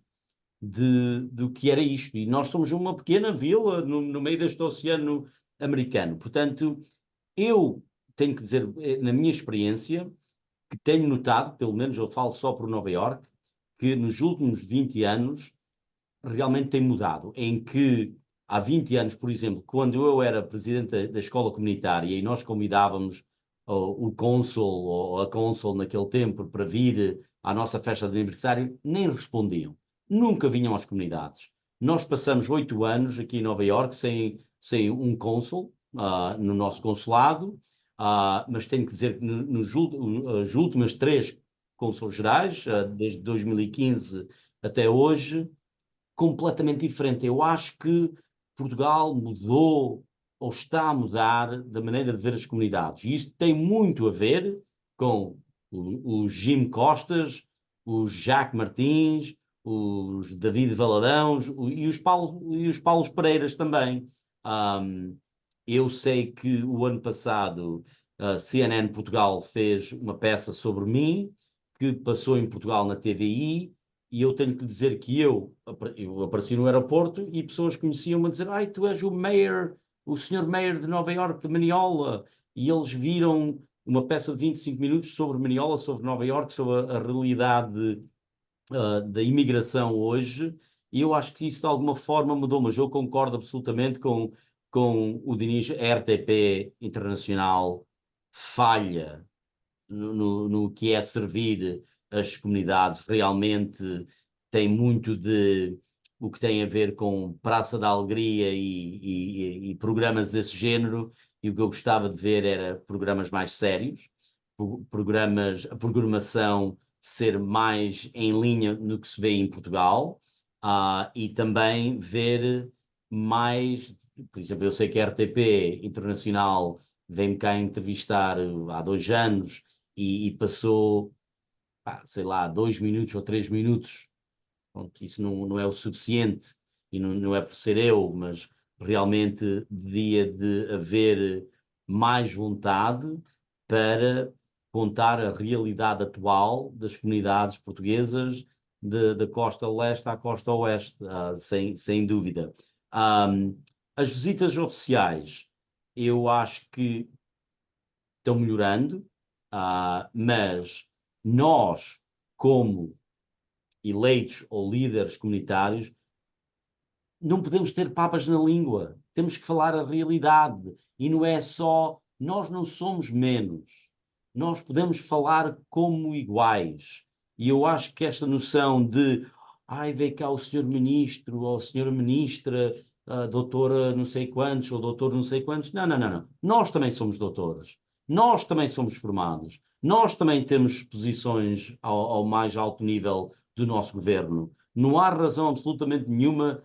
do que era isto. E nós somos uma pequena vila no meio deste oceano americano. Portanto, eu tenho que dizer, na minha experiência, que tenho notado, pelo menos eu falo só por Nova Iorque, que nos últimos 20 anos realmente tem mudado, em que há 20 anos, por exemplo, quando eu era presidente da escola comunitária e nós convidávamos o cônsul ou a cônsul naquele tempo para vir à nossa festa de aniversário, nem respondiam. Nunca vinham às comunidades. Nós passamos 8 anos aqui em Nova Iorque sem um cônsul no nosso consulado, mas tenho que dizer que as últimas 3 cônsules gerais, desde 2015 até hoje, completamente diferente. Eu acho que Portugal mudou ou está a mudar da maneira de ver as comunidades. E isto tem muito a ver com o Jim Costas, os Jacques Martins, os David Valadão e os Paulos Pereiras também. Eu sei que o ano passado a CNN Portugal fez uma peça sobre mim, que passou em Portugal na TVI, e eu tenho que dizer que eu apareci no aeroporto e pessoas conheciam-me a dizer: ai, tu és o senhor mayor de Nova Iorque, de Maniola. E eles viram uma peça de 25 minutos sobre Maniola, sobre Nova Iorque, sobre a realidade da imigração hoje, e eu acho que isso de alguma forma mudou, mas eu concordo absolutamente com o Diniz. A RTP Internacional falha no que é servir as comunidades. Realmente tem muito de o que tem a ver com Praça da Alegria e programas desse género, e o que eu gostava de ver era programas mais sérios, a programação ser mais em linha no que se vê em Portugal, e também ver mais, por exemplo, eu sei que a RTP Internacional vem-me cá entrevistar há 2 anos e passou, sei lá, 2 minutos ou 3 minutos. Pronto, isso não é o suficiente e não é por ser eu, mas realmente devia de haver mais vontade para contar a realidade atual das comunidades portuguesas da costa leste à costa oeste, sem dúvida. As visitas oficiais, eu acho que estão melhorando, mas nós, como eleitos ou líderes comunitários, não podemos ter papas na língua, temos que falar a realidade, e não é só, nós não somos menos, nós podemos falar como iguais, e eu acho que esta noção de, ai, vem cá o senhor ministro, ou a senhora ministra, a doutora não sei quantos, ou doutor não sei quantos, não, não, não, não, nós também somos doutores, nós também somos formados, nós também temos posições ao mais alto nível do nosso governo, não há razão absolutamente nenhuma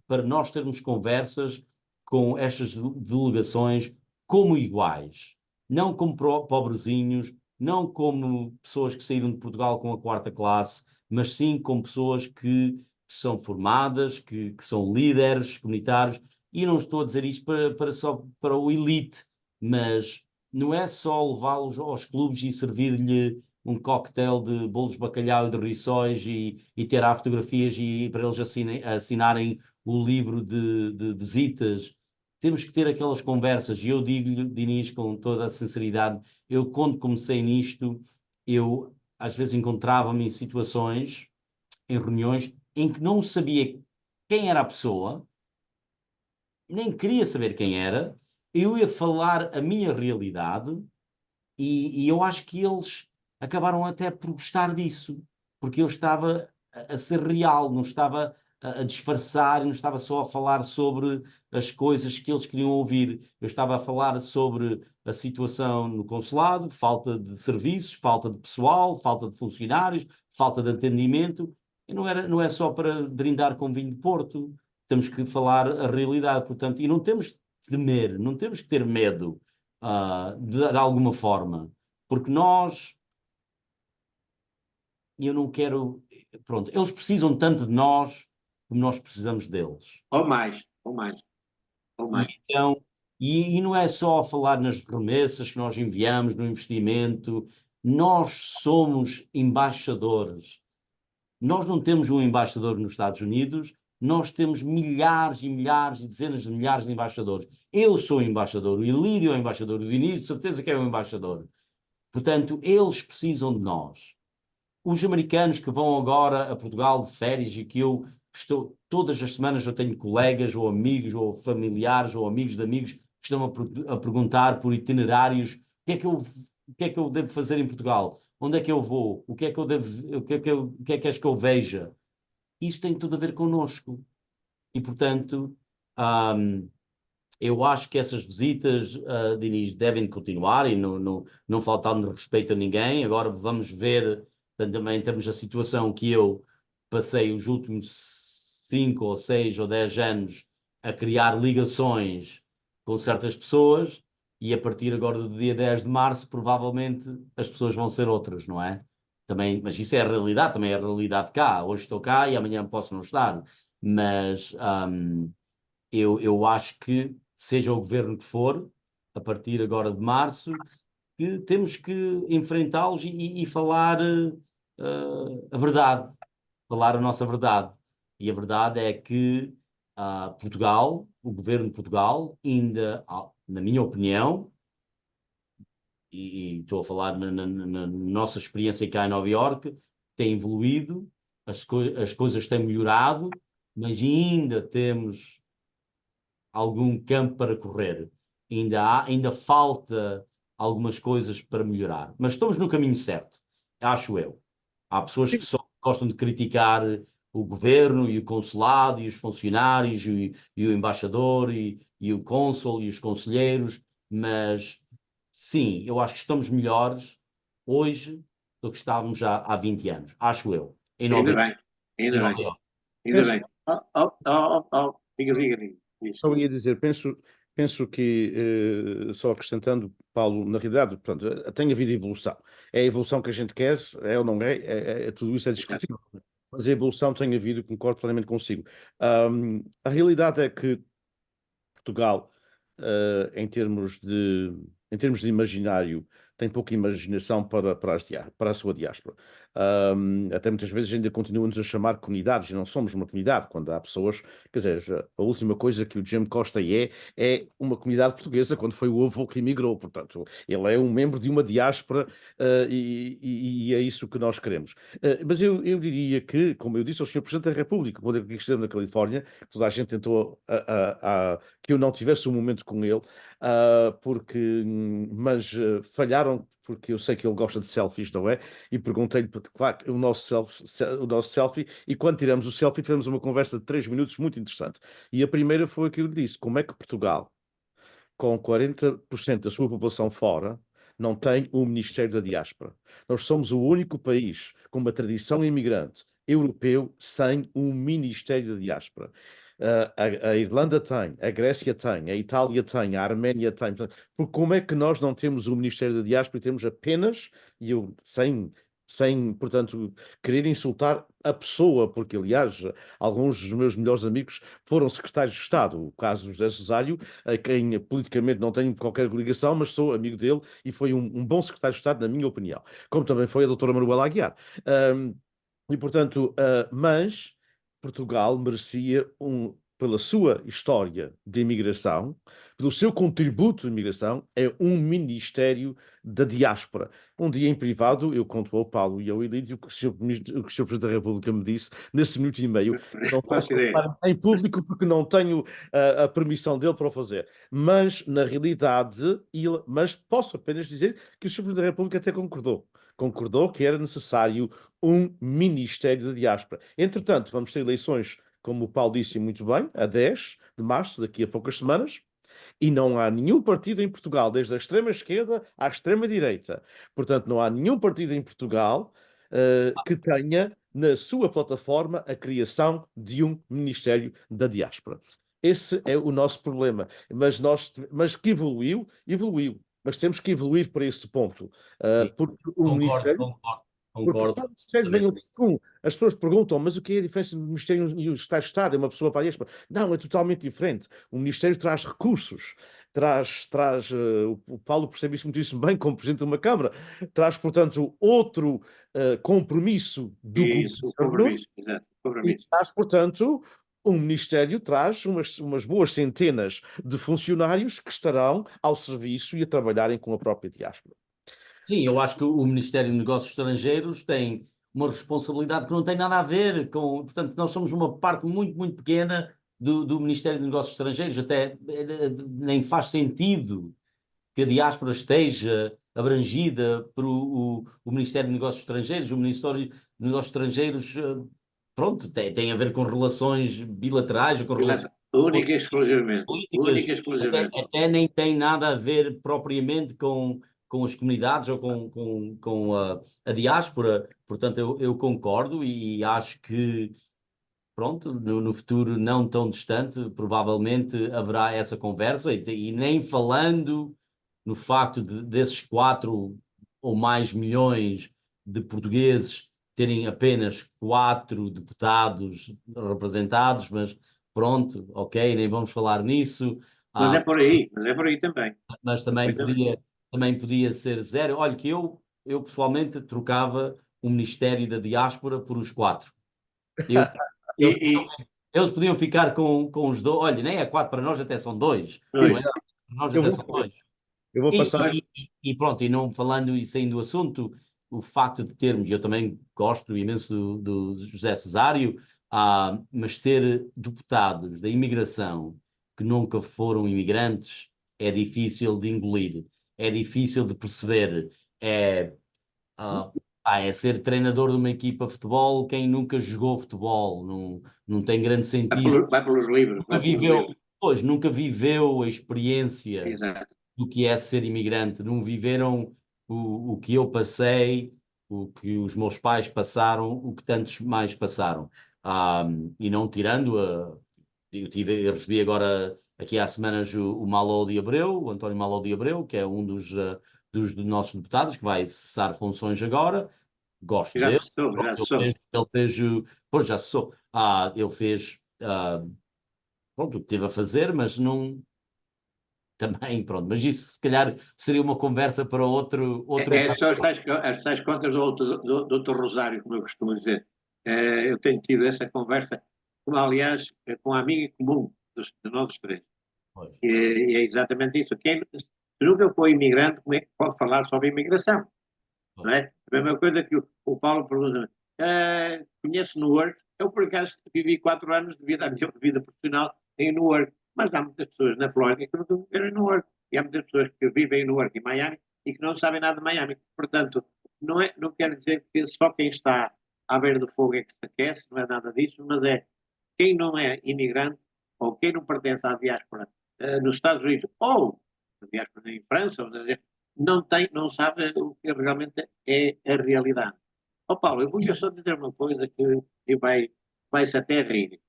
para nós termos conversas com estas delegações como iguais, não como pobrezinhos, não como pessoas que saíram de Portugal com a quarta classe, mas sim como pessoas que são formadas, que são líderes comunitários, e não estou a dizer isto para só para o elite, mas não é só levá-los aos clubes e servir-lhe um cocktail de bolos de bacalhau e de rissóis e tirar fotografias e para eles assinarem o livro de visitas. Temos que ter aquelas conversas, e eu digo-lhe, Dinis, com toda a sinceridade, eu quando comecei nisto, eu às vezes encontrava-me em situações, em reuniões, em que não sabia quem era a pessoa, nem queria saber quem era, eu ia falar a minha realidade, e eu acho que eles acabaram até por gostar disso, porque eu estava a ser real, não estava a disfarçar, não estava só a falar sobre as coisas que eles queriam ouvir. Eu estava a falar sobre a situação no consulado, falta de serviços, falta de pessoal, falta de funcionários, falta de atendimento. E não é só para brindar com vinho de Porto. Temos que falar a realidade, portanto, e não temos de temer, não temos que ter medo de alguma forma, porque eu não quero, pronto, eles precisam tanto de nós como nós precisamos deles. Ou mais, ou mais, ou E mais. então, e não é só falar nas remessas que nós enviamos, no investimento, nós somos embaixadores. Nós não temos um embaixador nos Estados Unidos, nós temos milhares e milhares e dezenas de milhares de embaixadores. Eu sou embaixador, o Ilídio é embaixador, o Diniz de certeza que é um embaixador. Portanto, eles precisam de nós. Os americanos que vão agora a Portugal de férias, e que eu estou, todas as semanas eu tenho colegas ou amigos ou familiares ou amigos de amigos que estão a perguntar por itinerários, o que é que eu devo fazer em Portugal? Onde é que eu vou? O que é que eu devo, o que é que queres que eu veja? Isso tem tudo a ver connosco. E, portanto, hum, eu acho que essas visitas, Diniz, devem continuar e não faltando respeito a ninguém. Agora vamos ver, também temos a situação que eu passei os últimos 5 ou 6 ou 10 anos a criar ligações com certas pessoas, e a partir agora do dia 10 de março provavelmente as pessoas vão ser outras, não é? Também, mas isso é a realidade, também é a realidade cá. Hoje estou cá e amanhã posso não estar. Mas eu acho que, seja o governo que for, a partir agora de março, que temos que enfrentá-los e falar a verdade, falar a nossa verdade. E a verdade é que Portugal, o governo de Portugal, ainda, na minha opinião, e estou a falar na nossa experiência cá em Nova Iorque, tem evoluído, as coisas têm melhorado, mas ainda temos algum campo para correr. Ainda falta algumas coisas para melhorar, mas estamos no caminho certo, acho eu. Há pessoas que Sim, só gostam de criticar o governo e o consulado e os funcionários e o embaixador e o cônsul e os conselheiros, mas sim, eu acho que estamos melhores hoje do que estávamos já há 20 anos, acho eu, Ainda bem, Em ainda Nova bem, Iorque. ainda penso, bem. Oh, oh, oh, oh, oh. Diga, diga, diga. só ia dizer, penso que, só acrescentando, Paulo, na realidade, portanto, tem havido evolução. É a evolução que a gente quer, é ou não é, tudo isso é Exato. discutível. Mas a evolução tem havido, concordo plenamente consigo. A realidade é que Portugal, em termos de imaginário, tem pouca imaginação para a sua diáspora. Até muitas vezes ainda continuam-nos a chamar comunidades, e não somos uma comunidade, quando há pessoas, quer dizer, a última coisa que o Jim Costa é uma comunidade portuguesa, quando foi o avô que emigrou, portanto, ele é um membro de uma diáspora, e é isso que nós queremos. Mas eu diria que, como eu disse ao Sr. Presidente da República, quando eu aqui estive na Califórnia, toda a gente tentou que eu não tivesse um momento com ele, mas falharam, porque eu sei que ele gosta de selfies, não é? E perguntei-lhe, claro, o nosso selfie, e quando tiramos o selfie, tivemos uma conversa de 3 minutos muito interessante. E a primeira foi aquilo que disse: como é que Portugal, com 40% da sua população fora, não tem um Ministério da Diáspora? Nós somos o único país com uma tradição imigrante europeu sem um Ministério da Diáspora. A Irlanda tem, a Grécia tem, a Itália tem, a Arménia tem. Portanto, como é que nós não temos o Ministério da Diáspora e temos apenas, e eu portanto, querer insultar a pessoa, porque, aliás, alguns dos meus melhores amigos foram secretários de Estado. O caso José Cesário, a quem politicamente não tenho qualquer ligação, mas sou amigo dele e foi um bom secretário de Estado, na minha opinião. Como também foi a doutora Manuela Aguiar. E, portanto, mas Portugal merecia, pela sua história de imigração, pelo seu contributo de imigração, é um Ministério da Diáspora. Um dia em privado, eu conto ao Paulo e ao Elídio o que o Sr. Presidente da República me disse nesse minuto e meio. Não posso Faço ideia. falar em público porque não tenho a permissão dele para o fazer. Mas, na realidade, mas posso apenas dizer que o Sr. Presidente da República até concordou que era necessário um Ministério da Diáspora. Entretanto, vamos ter eleições, como o Paulo disse muito bem, a 10 de março, daqui a poucas semanas, e não há nenhum partido em Portugal, desde a extrema-esquerda à extrema-direita. Portanto, não há nenhum partido em Portugal que tenha na sua plataforma a criação de um Ministério da Diáspora. Esse é o nosso problema. Mas que evoluiu. Mas temos que evoluir para esse ponto. Porque o Concordo, Ministério. concordo, Porque concordo. o Ministério vem as pessoas perguntam, mas o que é a diferença do Ministério e o Secretário de Estado? É uma pessoa para a diáspora? Não, é totalmente diferente. O Ministério traz recursos, o Paulo percebe isso muitíssimo bem como Presidente de uma Câmara, traz, portanto, outro compromisso do Isso, o governo compromisso, exato, o e compromisso. traz, portanto, o Ministério traz umas boas centenas de funcionários que estarão ao serviço e a trabalharem com a própria diáspora. Sim, eu acho que o Ministério de Negócios Estrangeiros tem uma responsabilidade que não tem nada a ver com. Portanto, nós somos uma parte muito, muito pequena do Ministério de Negócios Estrangeiros, até nem faz sentido que a diáspora esteja abrangida por o Ministério de Negócios Estrangeiros. O Ministério de Negócios Estrangeiros, pronto, tem a ver com relações bilaterais ou com relações Exato, única e exclusivamente. políticas, Única e exclusivamente. até nem tem nada a ver propriamente com as comunidades ou com a diáspora. Portanto, eu concordo e acho que, pronto, no futuro não tão distante, provavelmente haverá essa conversa e nem falando no facto desses 4 ou mais milhões de portugueses terem apenas 4 deputados representados, mas pronto, ok, nem vamos falar nisso. Mas é por aí, também. Mas também podia ser zero. Olha, que eu pessoalmente trocava o Ministério da Diáspora por os 4. Eu, E, eles, e eles podiam ficar com os 2. Olha, nem é 4 para nós, até são 2. Não é? dois. Exato. Para nós Eu até vou, são 2. eu vou E, passar. e pronto, e não falando e saindo do assunto, o facto de termos, eu também gosto imenso do José Cesário, mas ter deputados da imigração que nunca foram imigrantes é difícil de engolir, é difícil de perceber, é ser treinador de uma equipa de futebol quem nunca jogou futebol, não tem grande sentido. Vai pelos livros, Nunca vai pelos viveu, livros. pois, nunca viveu a experiência Exato. do que é ser imigrante, não viveram o que eu passei, o que os meus pais passaram, o que tantos mais passaram. E não tirando eu recebi agora aqui há semanas o Malo de Abreu, o António Malo de Abreu, que é um dos nossos deputados, que vai cessar funções agora. Gosto Já dele. se soube, já se soube. Ele fez, pois já sou, ele fez, pronto, o que teve a fazer, mas não, também, pronto, mas isso se calhar seria uma conversa para outro São as tais contas do Dr. Rosário, como eu costumo dizer. Eu tenho tido essa conversa, como aliás, com uma amiga comum de nós três. Pois. E é exatamente isso. Quem nunca foi imigrante, como é que pode falar sobre imigração? Não é? A mesma coisa que o Paulo pergunta, conhece Newark? Eu, por acaso, vivi 4 anos devido à minha vida profissional em Newark, mas há muitas pessoas na Flórida que nunca viveram em Newark. E há muitas pessoas que vivem em Newark e Miami e que não sabem nada de Miami. Portanto, não quer dizer que só quem está à beira do fogo é que se aquece, não é nada disso, mas é quem não é imigrante ou quem não pertence à diáspora nos Estados Unidos ou a diáspora em França, não sabe o que realmente é a realidade. Ó Paulo, eu vou-lhe só dizer uma coisa que vai-se até rir.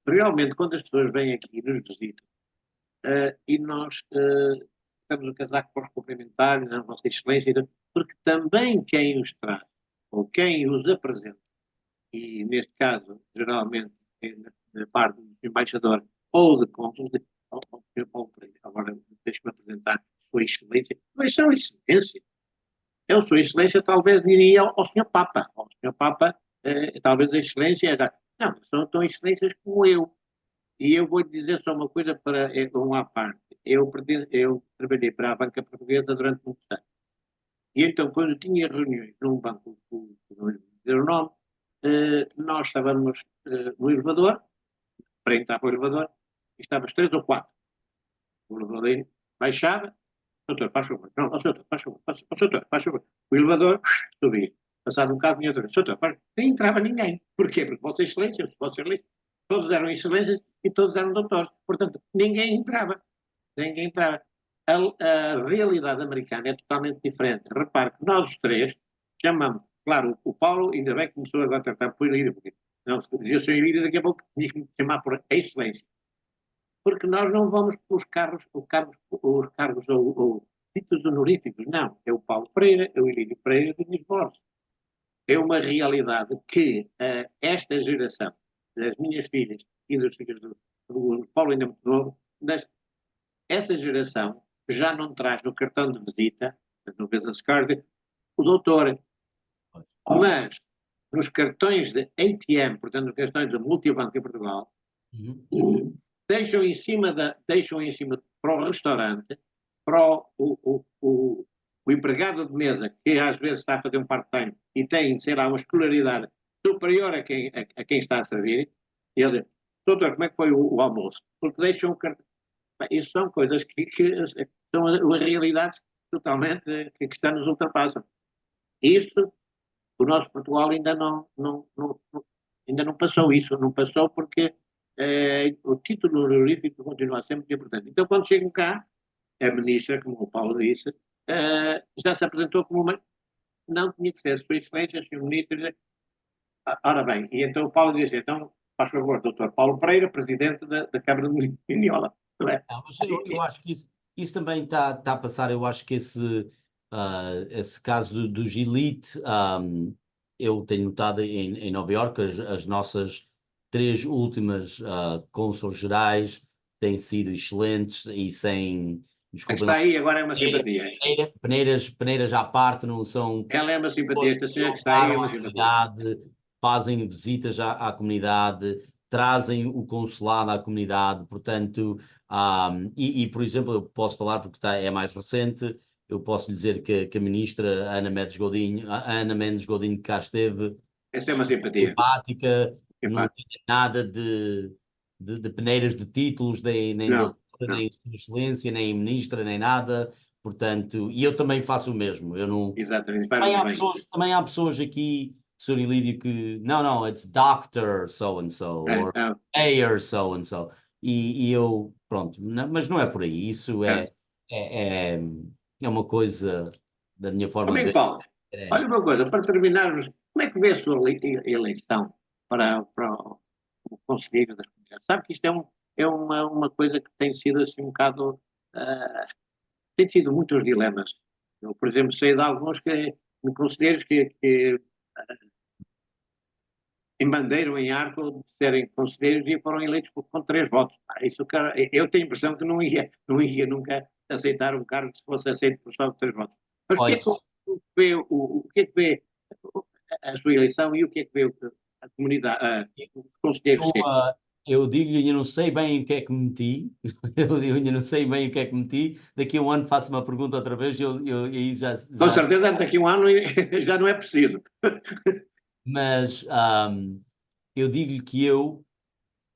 Realmente, quando as pessoas vêm aqui e nos visitam, e nós estamos a casaco para os cumprimentar, na Vossa Excelência, porque também quem os traz, ou quem os apresenta, e neste caso, geralmente, é na parte do embaixador ou de cônsul, agora deixe-me apresentar Sua Excelência, mas Sua Excelência. Eu, Sua Excelência, talvez diria ao Sr. Papa. Ao Sr. Papa, talvez a Excelência. Não, são tão excelências como eu. E eu vou dizer só uma coisa para uma parte. Eu trabalhei para a banca portuguesa durante muitos anos. E então, quando tinha reuniões num banco, não vou dizer o nome, nós estávamos no elevador, para entrar para o elevador, e estávamos 3 ou 4. O elevador baixava, doutor, faz favor. Não, doutor, faz favor. Doutor, faz favor. O elevador subia. Passado um bocado, vinha outra vez. Doutor, nem entrava ninguém. Porquê? Porque Vossa Excelência, todos eram excelências e todos eram doutores. Portanto, ninguém entrava. Ninguém entrava. A realidade americana é totalmente diferente. Repare que nós os três chamamos, claro, o Paulo ainda bem que começou agora a tratar por Ilírio, porque não, se dizia o Sr. Ilírio, daqui a pouco tinha que me chamar por excelência. Porque nós não vamos pelos os cargos ou títulos honoríficos, não. É o Paulo Pereira, é o Ilírio Pereira de Diniz Borges. É uma realidade que esta geração das minhas filhas e dos filhos do Paulo ainda muito novo, essa geração já não traz no cartão de visita, no business card, o doutor, mas nos cartões de ATM, portanto nos cartões de multibanco em Portugal, deixam em cima para o restaurante, para o empregado de mesa, que às vezes está a fazer um part-time e tem, sei lá, uma escolaridade superior a quem está a servir, e ele diz, doutor, como é que foi o almoço? Porque deixam o cartão. Isso são coisas que são as realidades totalmente que nos ultrapassam. Isso, o nosso Portugal ainda ainda não passou isso, não passou porque o título honorífico continua sempre importante. Então, quando chegam cá, a ministra, como o Paulo disse, já se apresentou como uma. Não tinha que ser Sua Excelência, Sr. Ministro. Ora bem, e então o Paulo disse: então, faz favor, Dr. Paulo Pereira, Presidente da Câmara de Minhola. Mas eu acho que isso também está a passar. Eu acho que esse caso dos elite, eu tenho notado em Nova Iorque, as nossas 3 últimas cônsules gerais têm sido excelentes e sem, A que desculpem está lá, aí agora é uma simpatia. peneiras à parte, não são Ela é uma simpatia, pessoas esta que se senhora que está aí é juntaram uma à simpatia. comunidade, fazem visitas à comunidade, trazem o consulado à comunidade, portanto, por exemplo, eu posso falar porque é mais recente, eu posso dizer que a ministra Ana Mendes Godinho que cá esteve, Esta é uma super simpatia. simpática, não Epá, tinha nada de peneiras de títulos, nem não, doutora, não, nem Sua Excelência, nem ministra, nem nada, portanto, e eu também faço o mesmo, eu não. exatamente, faz muito bem. Também há pessoas aqui, Sr. Ilídio, que não, it's Doctor so and so, or Mayor so and so. E eu, pronto, mas não é por aí. Isso é, é uma coisa da minha forma de Amigo ver. Paulo, olha uma coisa, para terminarmos, como é que vê a sua eleição para o Conselheiro das Comunidades? Sabe que isto é uma coisa que tem sido assim um bocado. ah, tem sido muitos dilemas. Eu, por exemplo, sei de alguns de conselheiros que em bandeira ou em arco de serem conselheiros e foram eleitos com 3 votos. Isso, cara, eu tenho a impressão que não ia nunca aceitar um cargo se fosse aceito por só 3 votos. Mas o que é que, Olha, o que é que vê a sua eleição e o que é que vê a comunidade, os conselheiros eu, secos? eu digo-lhe, ainda não sei bem o que é que meti, eu ainda não sei bem o que é que meti, daqui a um ano faço uma pergunta outra vez, aí Com certeza, daqui a um ano já não é preciso. mas eu digo-lhe que eu,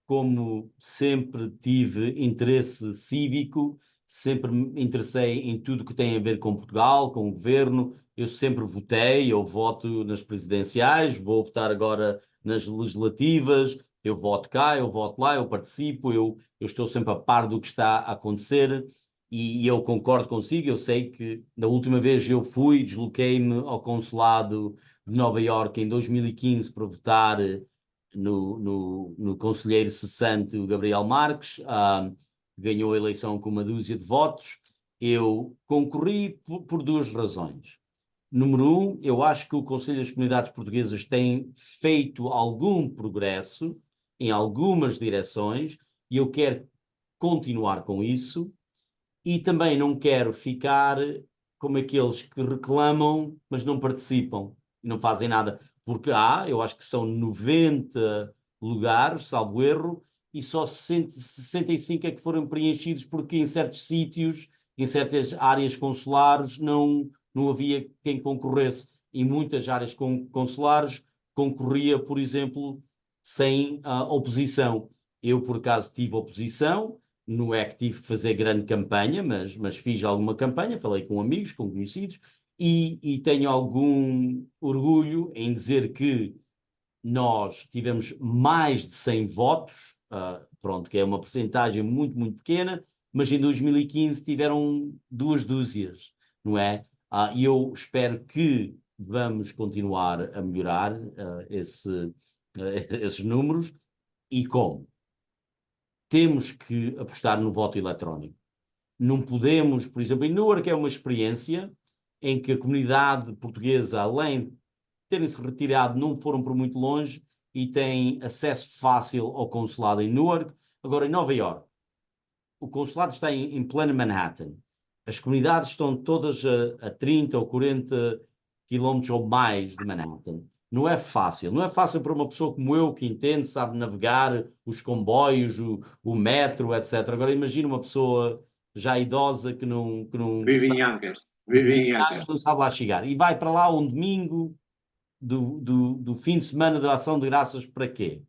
como sempre tive interesse cívico, sempre me interessei em tudo que tem a ver com Portugal, com o governo. Eu sempre votei, eu voto nas presidenciais, vou votar agora nas legislativas, eu voto cá, eu voto lá, eu participo, eu estou sempre a par do que está a acontecer e eu concordo consigo. Eu sei que da última vez eu fui, desloquei-me ao consulado de Nova Iorque em 2015 para votar no conselheiro cessante, o Gabriel Marques, ganhou a eleição com uma dúzia de votos. Eu concorri por 2 razões. Número 1, eu acho que o Conselho das Comunidades Portuguesas tem feito algum progresso em algumas direções e eu quero continuar com isso. E também não quero ficar como aqueles que reclamam, mas não participam e não fazem nada. Porque eu acho que são 90 lugares, salvo erro, e só 65 é que foram preenchidos porque em certos sítios, em certas áreas consulares, não havia quem concorresse. Em muitas áreas consulares concorria, por exemplo, sem oposição. Eu, por acaso, tive oposição. Não é que tive que fazer grande campanha, mas fiz alguma campanha, falei com amigos, com conhecidos, e tenho algum orgulho em dizer que nós tivemos mais de 100 votos, pronto, que é uma percentagem muito, muito pequena, mas em 2015 tiveram 2 dúzias, não é? E eu espero que vamos continuar a melhorar esses números. E como? Temos que apostar no voto eletrónico. Não podemos, por exemplo, em Newark é uma experiência em que a comunidade portuguesa, além de terem-se retirado, não foram por muito longe e têm acesso fácil ao consulado em Newark. Agora, em Nova Iorque, o consulado está em pleno Manhattan. As comunidades estão todas a 30 ou 40 quilómetros ou mais de Manhattan. Não é fácil. Não é fácil para uma pessoa como eu, que entende, sabe navegar os comboios, o metro, etc. Agora imagina uma pessoa já idosa que não Vive sabe, em Ancas. Vive em Ancas. não sabe lá chegar. E vai para lá um domingo do fim de semana da Ação de Graças para quê?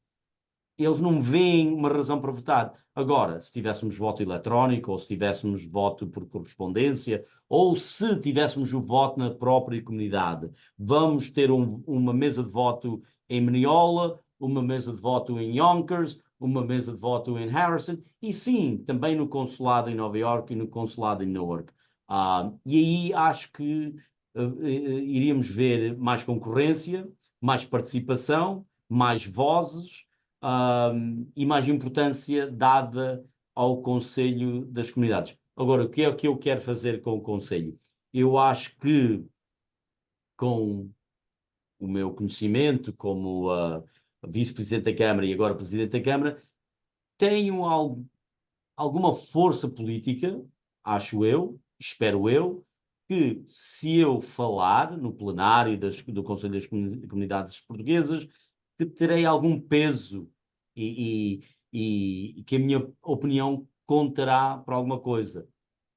Eles não veem uma razão para votar. Agora, se tivéssemos voto eletrónico, ou se tivéssemos voto por correspondência, ou se tivéssemos o voto na própria comunidade, vamos ter uma mesa de voto em Mineola, uma mesa de voto em Yonkers, uma mesa de voto em Harrison, e sim, também no consulado em Nova York e no consulado em Newark. E aí acho que iríamos ver mais concorrência, mais participação, mais vozes, e mais importância dada ao Conselho das Comunidades. Agora, o que é que eu quero fazer com o Conselho? Eu acho que, com o meu conhecimento como vice-presidente da Câmara e agora presidente da Câmara, tenho alguma força política, acho eu, espero eu, que se eu falar no plenário do Conselho das Comunidades Portuguesas, que terei algum peso e que a minha opinião contará para alguma coisa.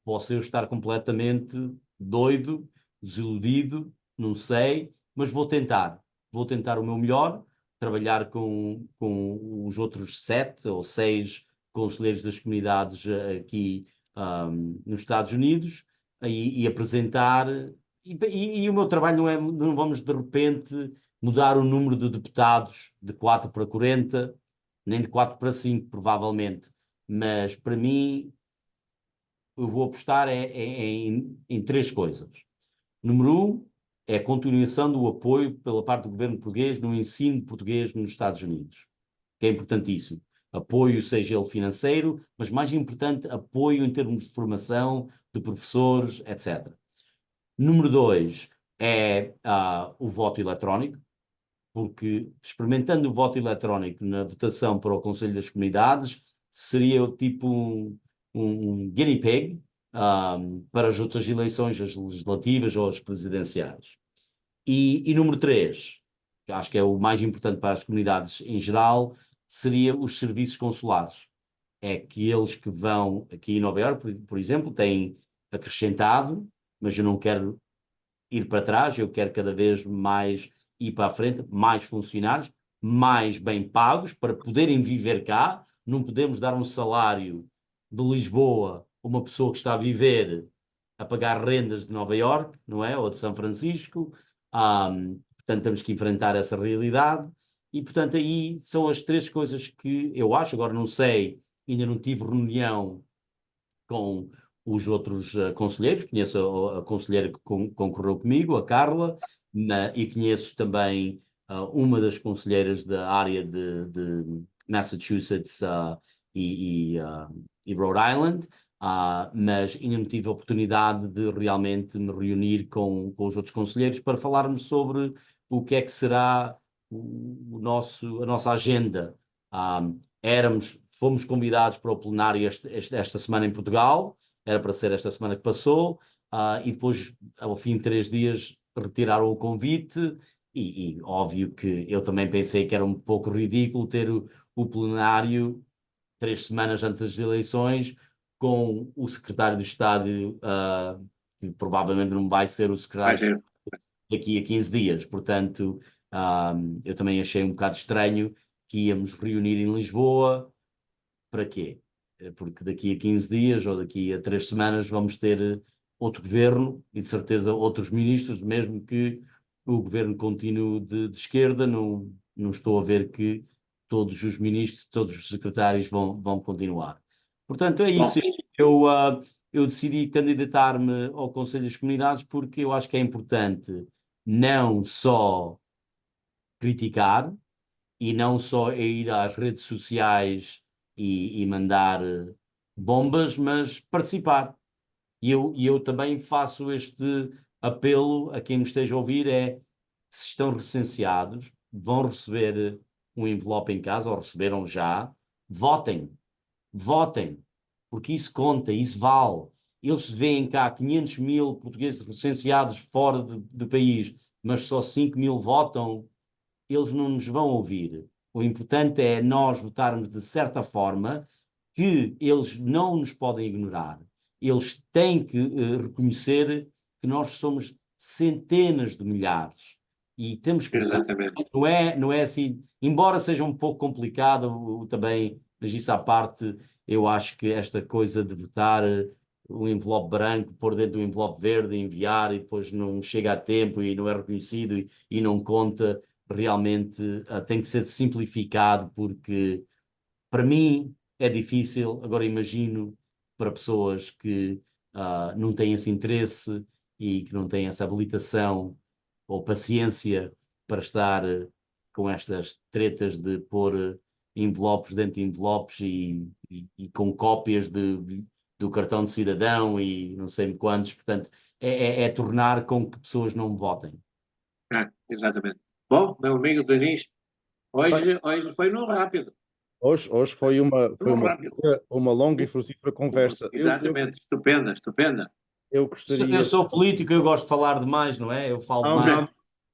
Posso eu estar completamente doido, desiludido, não sei, mas vou tentar. Vou tentar o meu melhor, trabalhar com os outros 7 ou 6 conselheiros das comunidades aqui nos Estados Unidos e apresentar. E o meu trabalho não vamos de repente mudar o número de deputados de 4 para 40, nem de 4 para 5, provavelmente. Mas para mim, eu vou apostar em 3 coisas. Número 1 é a continuação do apoio pela parte do governo português no ensino português nos Estados Unidos, que é importantíssimo. Apoio, seja ele financeiro, mas mais importante, apoio em termos de formação, de professores, etc. Número 2 é o voto eletrónico. porque experimentando o voto eletrónico na votação para o Conselho das Comunidades seria tipo um guinea pig para as outras eleições, as legislativas ou as presidenciais. E número 3, que acho que é o mais importante para as comunidades em geral, seria os serviços consulares. É que eles que vão aqui em Nova Iorque, por exemplo, têm acrescentado, mas eu não quero ir para trás, eu quero cada vez mais ir para a frente, mais funcionários, mais bem pagos para poderem viver cá. Não podemos dar um salário de Lisboa a uma pessoa que está a viver a pagar rendas de Nova Iorque, não é? Ou de São Francisco. Portanto, temos que enfrentar essa realidade. E, portanto, aí são as 3 coisas que eu acho. Agora não sei, ainda não tive reunião com os outros conselheiros, conheço a conselheira que concorreu comigo, a Carla, e conheço também uma das conselheiras da área de Massachusetts e Rhode Island, mas ainda não tive a oportunidade de realmente me reunir com os outros conselheiros para falarmos sobre o que é que será a nossa agenda. Fomos convidados para o plenário esta semana em Portugal, era para ser esta semana que passou, e depois, ao fim de 3 dias, retiraram o convite, e óbvio que eu também pensei que era um pouco ridículo ter o plenário 3 semanas antes das eleições, com o secretário de Estado, que provavelmente não vai ser o Vai secretário de ser. Estado daqui a 15 dias, portanto, eu também achei um bocado estranho que íamos reunir em Lisboa. Para quê? Porque daqui a 15 dias ou daqui a 3 semanas vamos ter outro governo e de certeza outros ministros, mesmo que o governo continue de esquerda, não estou a ver que todos os ministros, todos os secretários vão continuar. Portanto, é isso. Bom, Eu decidi candidatar-me ao Conselho das Comunidades porque eu acho que é importante não só criticar, e não só ir às redes sociais e mandar bombas, mas participar. E eu também faço este apelo a quem me esteja a ouvir, se estão recenseados, vão receber um envelope em casa, ou receberam já, votem, votem, porque isso conta, isso vale. Eles veem cá 500 mil portugueses recenseados fora do país, mas só 5 mil votam, eles não nos vão ouvir. O importante é nós votarmos de certa forma que eles não nos podem ignorar. Eles têm que reconhecer que nós somos centenas de milhares e temos que votar. exatamente. Não é assim, embora seja um pouco complicado também, mas isso à parte, eu acho que esta coisa de votar um envelope branco, pôr dentro do envelope verde, enviar e depois não chega a tempo e não é reconhecido e não conta, realmente tem que ser simplificado, porque para mim é difícil. Agora imagino para pessoas que não têm esse interesse e que não têm essa habilitação ou paciência para estar com estas tretas de pôr envelopes dentro de envelopes e com cópias do cartão de cidadão e não sei quantos. Portanto, é tornar com que pessoas não votem. Exatamente. Bom, meu amigo Denis, Bem, hoje foi no rápido. hoje foi No rápido. uma longa e frutífera conversa. Exatamente. Estupenda, estupenda. Eu Eu gostaria. sou político, eu gosto de falar demais, não é? Eu falo Não, demais. não,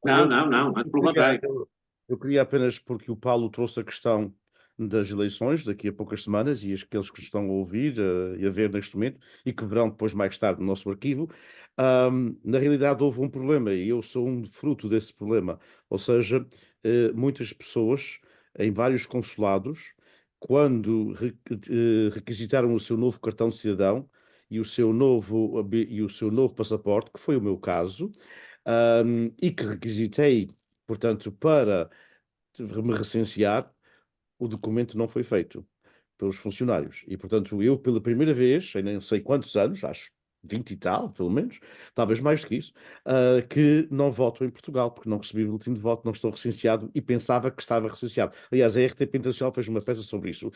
Não, eu, não, não, mas eu pelo queria, contrário. eu queria apenas porque o Paulo trouxe a questão das eleições daqui a poucas semanas e aqueles que estão a ouvir e a ver neste momento e que verão depois mais tarde no nosso arquivo, na realidade houve um problema e eu sou um fruto desse problema. Ou seja, muitas pessoas em vários consulados, quando requisitaram o seu novo cartão de cidadão e o seu novo passaporte, que foi o meu caso, e que requisitei, portanto, para me recensear, o documento não foi feito pelos funcionários. E, portanto, eu, pela primeira vez, em não sei quantos anos, acho 20 e tal, pelo menos, talvez mais do que isso, que não voto em Portugal, porque não recebi boletim de voto, não estou recenseado e pensava que estava recenseado. Aliás, a RTP Internacional fez uma peça sobre isso,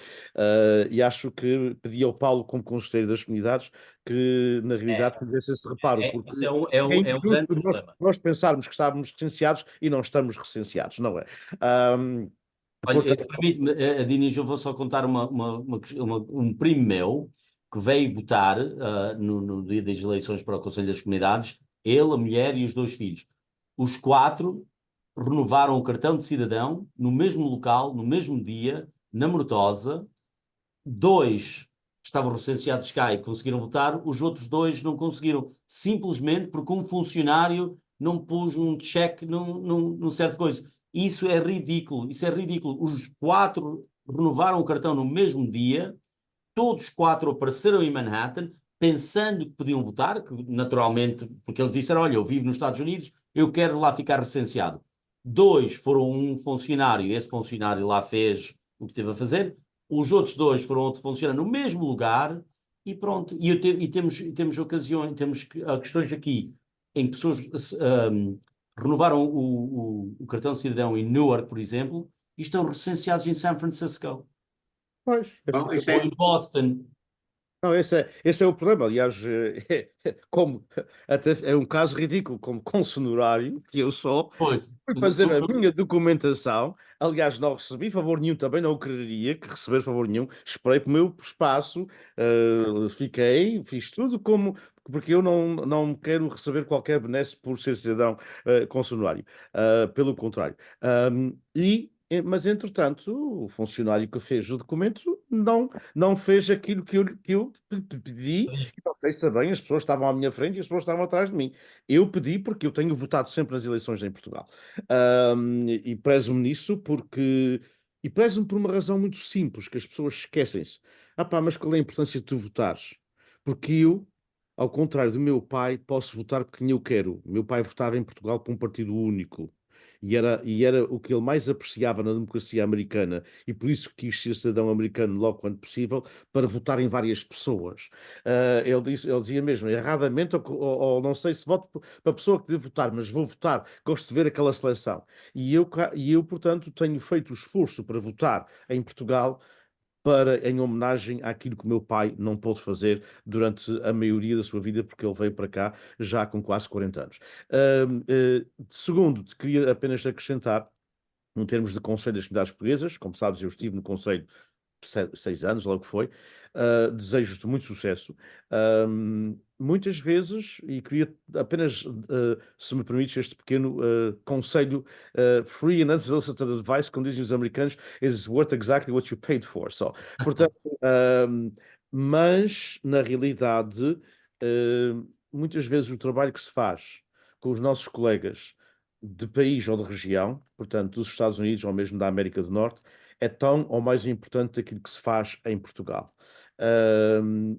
e acho que pedi ao Paulo, como conselheiro das comunidades, que na realidade fizesse esse reparo, porque Esse é é é um grande injusto problema. nós pensarmos que estávamos recenseados e não estamos recenseados, não é? Olha, Portanto, permite-me, Dinis, eu vou só contar um primo meu que veio votar no dia das eleições para o Conselho das Comunidades, ele, a mulher e os 2 filhos. Os 4 renovaram o cartão de cidadão no mesmo local, no mesmo dia, na Mortosa. 2 estavam recenseados cá e conseguiram votar, os outros 2 não conseguiram, simplesmente porque um funcionário não pôs um check num certo coisa. Isso é ridículo, isso é ridículo. Os 4 renovaram o cartão no mesmo dia, todos 4 apareceram em Manhattan, pensando que podiam votar, que, naturalmente, porque eles disseram, olha, eu vivo nos Estados Unidos, eu quero lá ficar recenseado. 2 foram um funcionário, esse funcionário lá fez o que teve a fazer, os outros 2 foram outro funcionário no mesmo lugar, e pronto. Temos ocasiões, temos questões aqui em que pessoas renovaram o cartão de cidadão em Newark, por exemplo, e estão recenseados em San Francisco pois, Bom, isso ou é, em Boston. não, esse é o problema. Aliás, como até é um caso ridículo, como consumerário, que eu sou, Pois, fui fazer a minha documentação. Aliás, não recebi favor nenhum, também não quereria que receber favor nenhum. Esperei para o meu espaço, fiquei, fiz tudo como. Porque eu não quero receber qualquer benesse por ser cidadão consumerário. Pelo contrário. Mas, entretanto, o funcionário que fez o documento não fez aquilo que eu pedi. Não sei se bem, as pessoas estavam à minha frente e as pessoas estavam atrás de mim. Eu pedi porque eu tenho votado sempre nas eleições em Portugal. E prezo-me nisso porque. E prezo-me por uma razão muito simples, que as pessoas esquecem-se. Ah pá, mas qual é a importância de tu votares? Porque eu, ao contrário do meu pai, posso votar por quem eu quero. O meu pai votava em Portugal por um partido único. E era o que ele mais apreciava na democracia americana, e por isso quis ser cidadão americano logo quando possível, para votar em várias pessoas. Ele dizia mesmo, erradamente, ou não sei se voto para a pessoa que devo votar, mas vou votar, gosto de ver aquela seleção. E eu, portanto, tenho feito o esforço para votar em Portugal em homenagem àquilo que o meu pai não pôde fazer durante a maioria da sua vida, porque ele veio para cá já com quase 40 anos. Segundo, queria apenas acrescentar, em termos de Conselho das Comunidades Portuguesas, como sabes, eu estive no Conselho 6 anos, logo que foi. Desejo-te muito sucesso. Muitas vezes, e queria apenas, se me permites, este pequeno conselho, free and unsolicited advice, como dizem os americanos, is worth exactly what you paid for. Portanto, mas, na realidade, muitas vezes o trabalho que se faz com os nossos colegas de país ou de região, portanto, dos Estados Unidos ou mesmo da América do Norte, é tão ou mais importante daquilo que se faz em Portugal.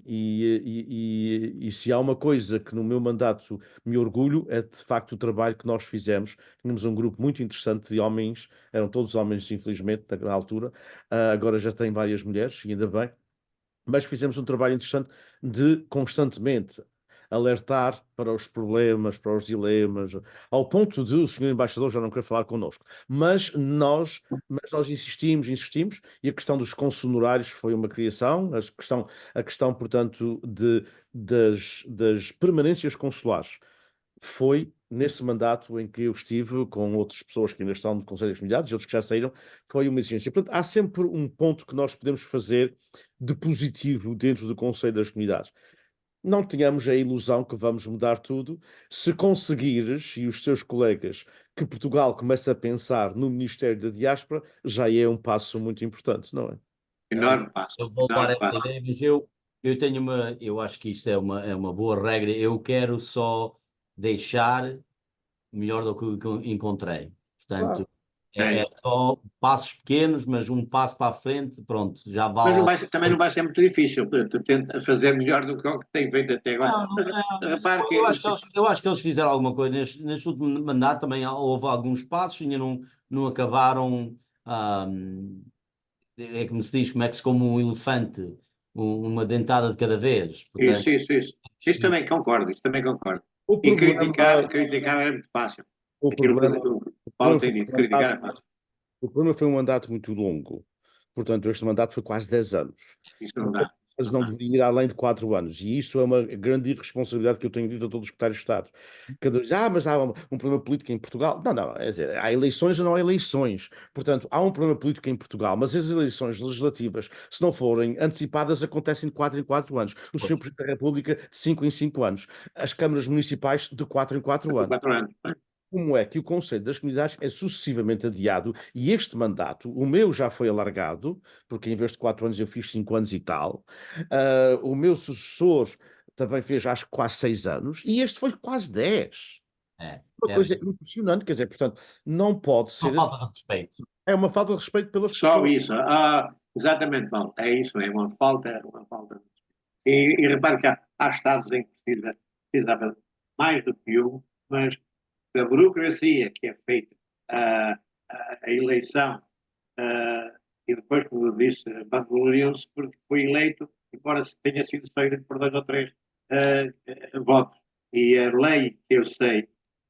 E se há uma coisa que no meu mandato me orgulho, é de facto o trabalho que nós fizemos. Tínhamos um grupo muito interessante de homens, eram todos homens, infelizmente, na altura. Agora já tem várias mulheres, e ainda bem, mas fizemos um trabalho interessante de constantemente alertar para os problemas, para os dilemas, ao ponto de o senhor embaixador já não querer falar connosco. Mas nós insistimos, insistimos, e a questão dos consumerários foi uma criação, a questão, portanto, das permanências consulares foi nesse mandato em que eu estive com outras pessoas que ainda estão no Conselho das Comunidades e outros que já saíram, foi uma exigência. Portanto, há sempre um ponto que nós podemos fazer de positivo dentro do Conselho das Comunidades. Não tenhamos a ilusão que vamos mudar tudo. Se conseguires, e os teus colegas, que Portugal comece a pensar no Ministério da Diáspora, já é um passo muito importante, não é? enorme passo, Eu vou levar enorme essa passo. ideia, mas eu tenho eu acho que isto é uma boa regra. Eu quero só deixar melhor do que encontrei. Portanto, Claro. é É. só passos pequenos, mas um passo para a frente, pronto, já Mas vale. também não vai ser muito difícil. Tu tenta fazer melhor do que o que tem feito até agora. Não, não, Repare que eu acho que eles fizeram alguma coisa. Neste último mandato também houve alguns passos, ainda não acabaram. É como se diz, como é que se come um elefante. uma dentada de cada vez. Portanto, Isso. Isso também concordo, O E problema, criticar é muito fácil. o Aquilo que problema, o o Paulo problema tem foi dito, um criticar é mandato, fácil. o problema foi um mandato muito longo. Portanto, este mandato foi quase 10 anos. Isso não dá. Mas não deveria ir além de 4 anos. E isso é uma grande irresponsabilidade que eu tenho dito a todos os secretários de Estado. Cada vez, mas há um problema político em Portugal. Não, é dizer, há eleições ou não há eleições. Portanto, há um problema político em Portugal, mas as eleições legislativas, se não forem antecipadas, acontecem de 4 em 4 anos. O Sr. Presidente da República, de 5 em 5 anos. As câmaras municipais, de 4 em 4 Por anos. 4 anos. Como é que o Conselho das Comunidades é sucessivamente adiado e este mandato, o meu já foi alargado, porque em vez de 4 anos eu fiz 5 anos e tal, o meu sucessor também fez acho que quase 6 anos e este foi quase 10. é, Uma é coisa impressionante, quer dizer, portanto, não pode uma ser assim. falta de respeito. É uma falta de respeito pelas Só pessoas. isso. Exatamente, Paulo. É isso, é uma falta. E repare que há estados em que precisa mais do que um, mas da burocracia que é feita, a, a eleição, e depois, como eu disse, vangloriam-se porque foi eleito, embora tenha sido feito por 2 ou 3 votos. E a lei que eu sei,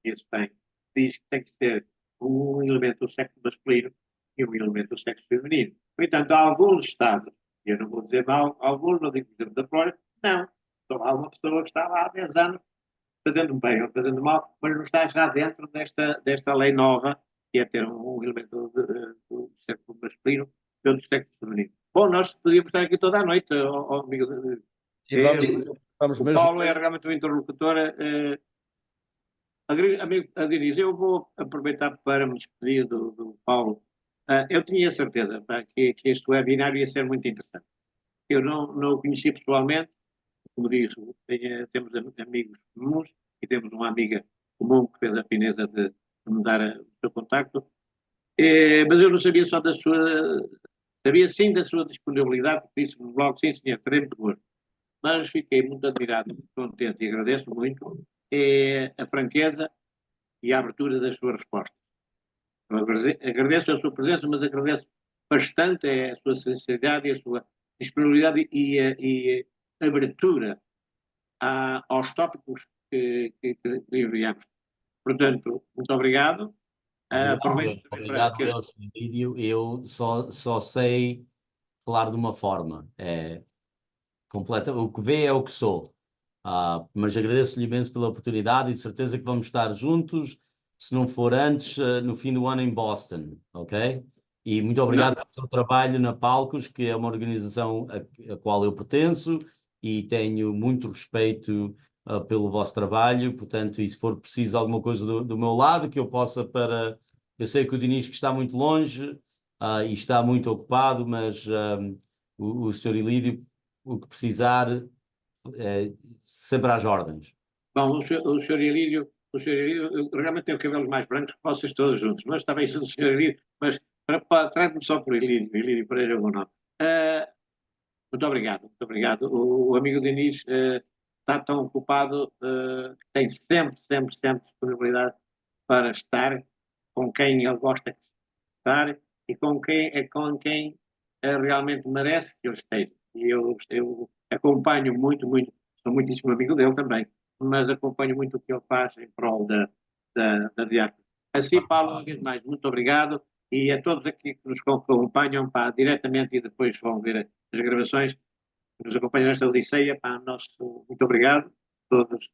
que eles têm, diz que tem que ter um elemento do sexo masculino e um elemento do sexo feminino. No entanto, há alguns estados, e eu não vou dizer mal, alguns, não digo, por exemplo, da Flórida, não. Então, há uma pessoa que está lá há 10 anos fazendo bem ou fazendo mal, mas não está já dentro desta lei nova, que é ter um elemento do sexo masculino e outro do sexo feminino. Bom, nós podíamos estar aqui toda a noite, amigo. E É, vamos o mesmo. Paulo é realmente um interlocutor. Amigo Diniz, eu vou aproveitar para me despedir do Paulo. Eu tinha certeza que este webinar ia ser muito interessante. Eu não o conhecia pessoalmente, como disse, temos amigos comuns e temos uma amiga comum que fez a fineza de me dar o seu contacto, mas eu não sabia só da sua, sabia sim da sua disponibilidade, disse-me logo, sim senhor, teremos de gosto. Mas fiquei muito admirado, muito contente e agradeço muito a franqueza e a abertura das suas respostas. Agradeço a sua presença, mas agradeço bastante a sua sinceridade e a sua disponibilidade e a abertura aos tópicos que enviamos. Portanto, muito obrigado. Aproveito também para Obrigado pelo seu vídeo. Eu só sei falar de uma forma. O que vê é o que sou. Mas agradeço-lhe imenso pela oportunidade e de certeza que vamos estar juntos, se não for antes, no fim do ano em Boston, ok? E muito obrigado pelo seu trabalho na Palcos, que é uma organização a qual eu pertenço e tenho muito respeito pelo vosso trabalho. Portanto, e se for preciso alguma coisa do meu lado que eu possa para... Eu sei que o Diniz que está muito longe e está muito ocupado, mas o Sr. Ilídio, o que precisar, sempre às ordens. Bom, o senhor Ilírio, realmente tem cabelos mais brancos que vocês todos juntos, mas está bem, o senhor Ilírio, mas trate-me só por Ilírio Pereira é o meu nome. Muito obrigado, muito obrigado. O amigo Diniz está tão ocupado que tem sempre disponibilidade para estar com quem ele gosta de estar e com quem realmente merece que ele esteja. E eu acompanho muito, sou muitíssimo amigo dele também, mas acompanho muito o que ele faz em prol da diáspora. Assim, Paulo, uma vez mais, muito obrigado e a todos aqui que nos acompanham diretamente e depois vão ver as gravações, que nos acompanham nesta odisseia, nosso muito obrigado a todos,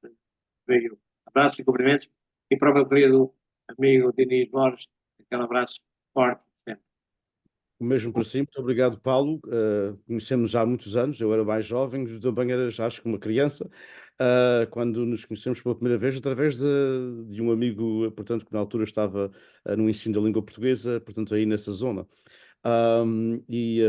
veio abraços e cumprimentos e para o meu querido amigo Diniz Borges, aquele abraço forte sempre. O mesmo para si, muito obrigado, Paulo. Conhecemos já há muitos anos, eu era mais jovem, tu também eras, acho que uma criança, quando nos conhecemos pela primeira vez, através de um amigo, portanto, que na altura estava no ensino da língua portuguesa, portanto, aí nessa zona.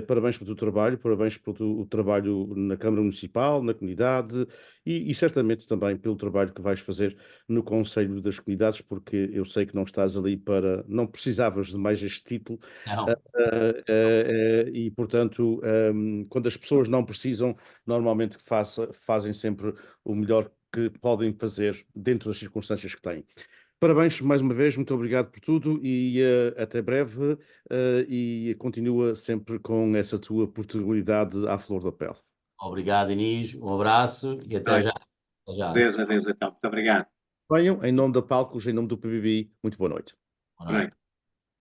Parabéns pelo teu trabalho, parabéns pelo trabalho na Câmara Municipal, na comunidade e certamente também pelo trabalho que vais fazer no Conselho das Comunidades, porque eu sei que não estás ali para, não precisavas de mais este título, Não. e portanto, quando as pessoas não precisam, normalmente fazem sempre o melhor que podem fazer dentro das circunstâncias que têm. Parabéns mais uma vez, muito obrigado por tudo e até breve e continua sempre com essa tua portabilidade à flor da pele. Obrigado, Inês. Um abraço e até Bem, já. Até já. adeus, então. Muito obrigado. Venham, em nome da Palcos, em nome do PBB, muito boa noite. Boa noite.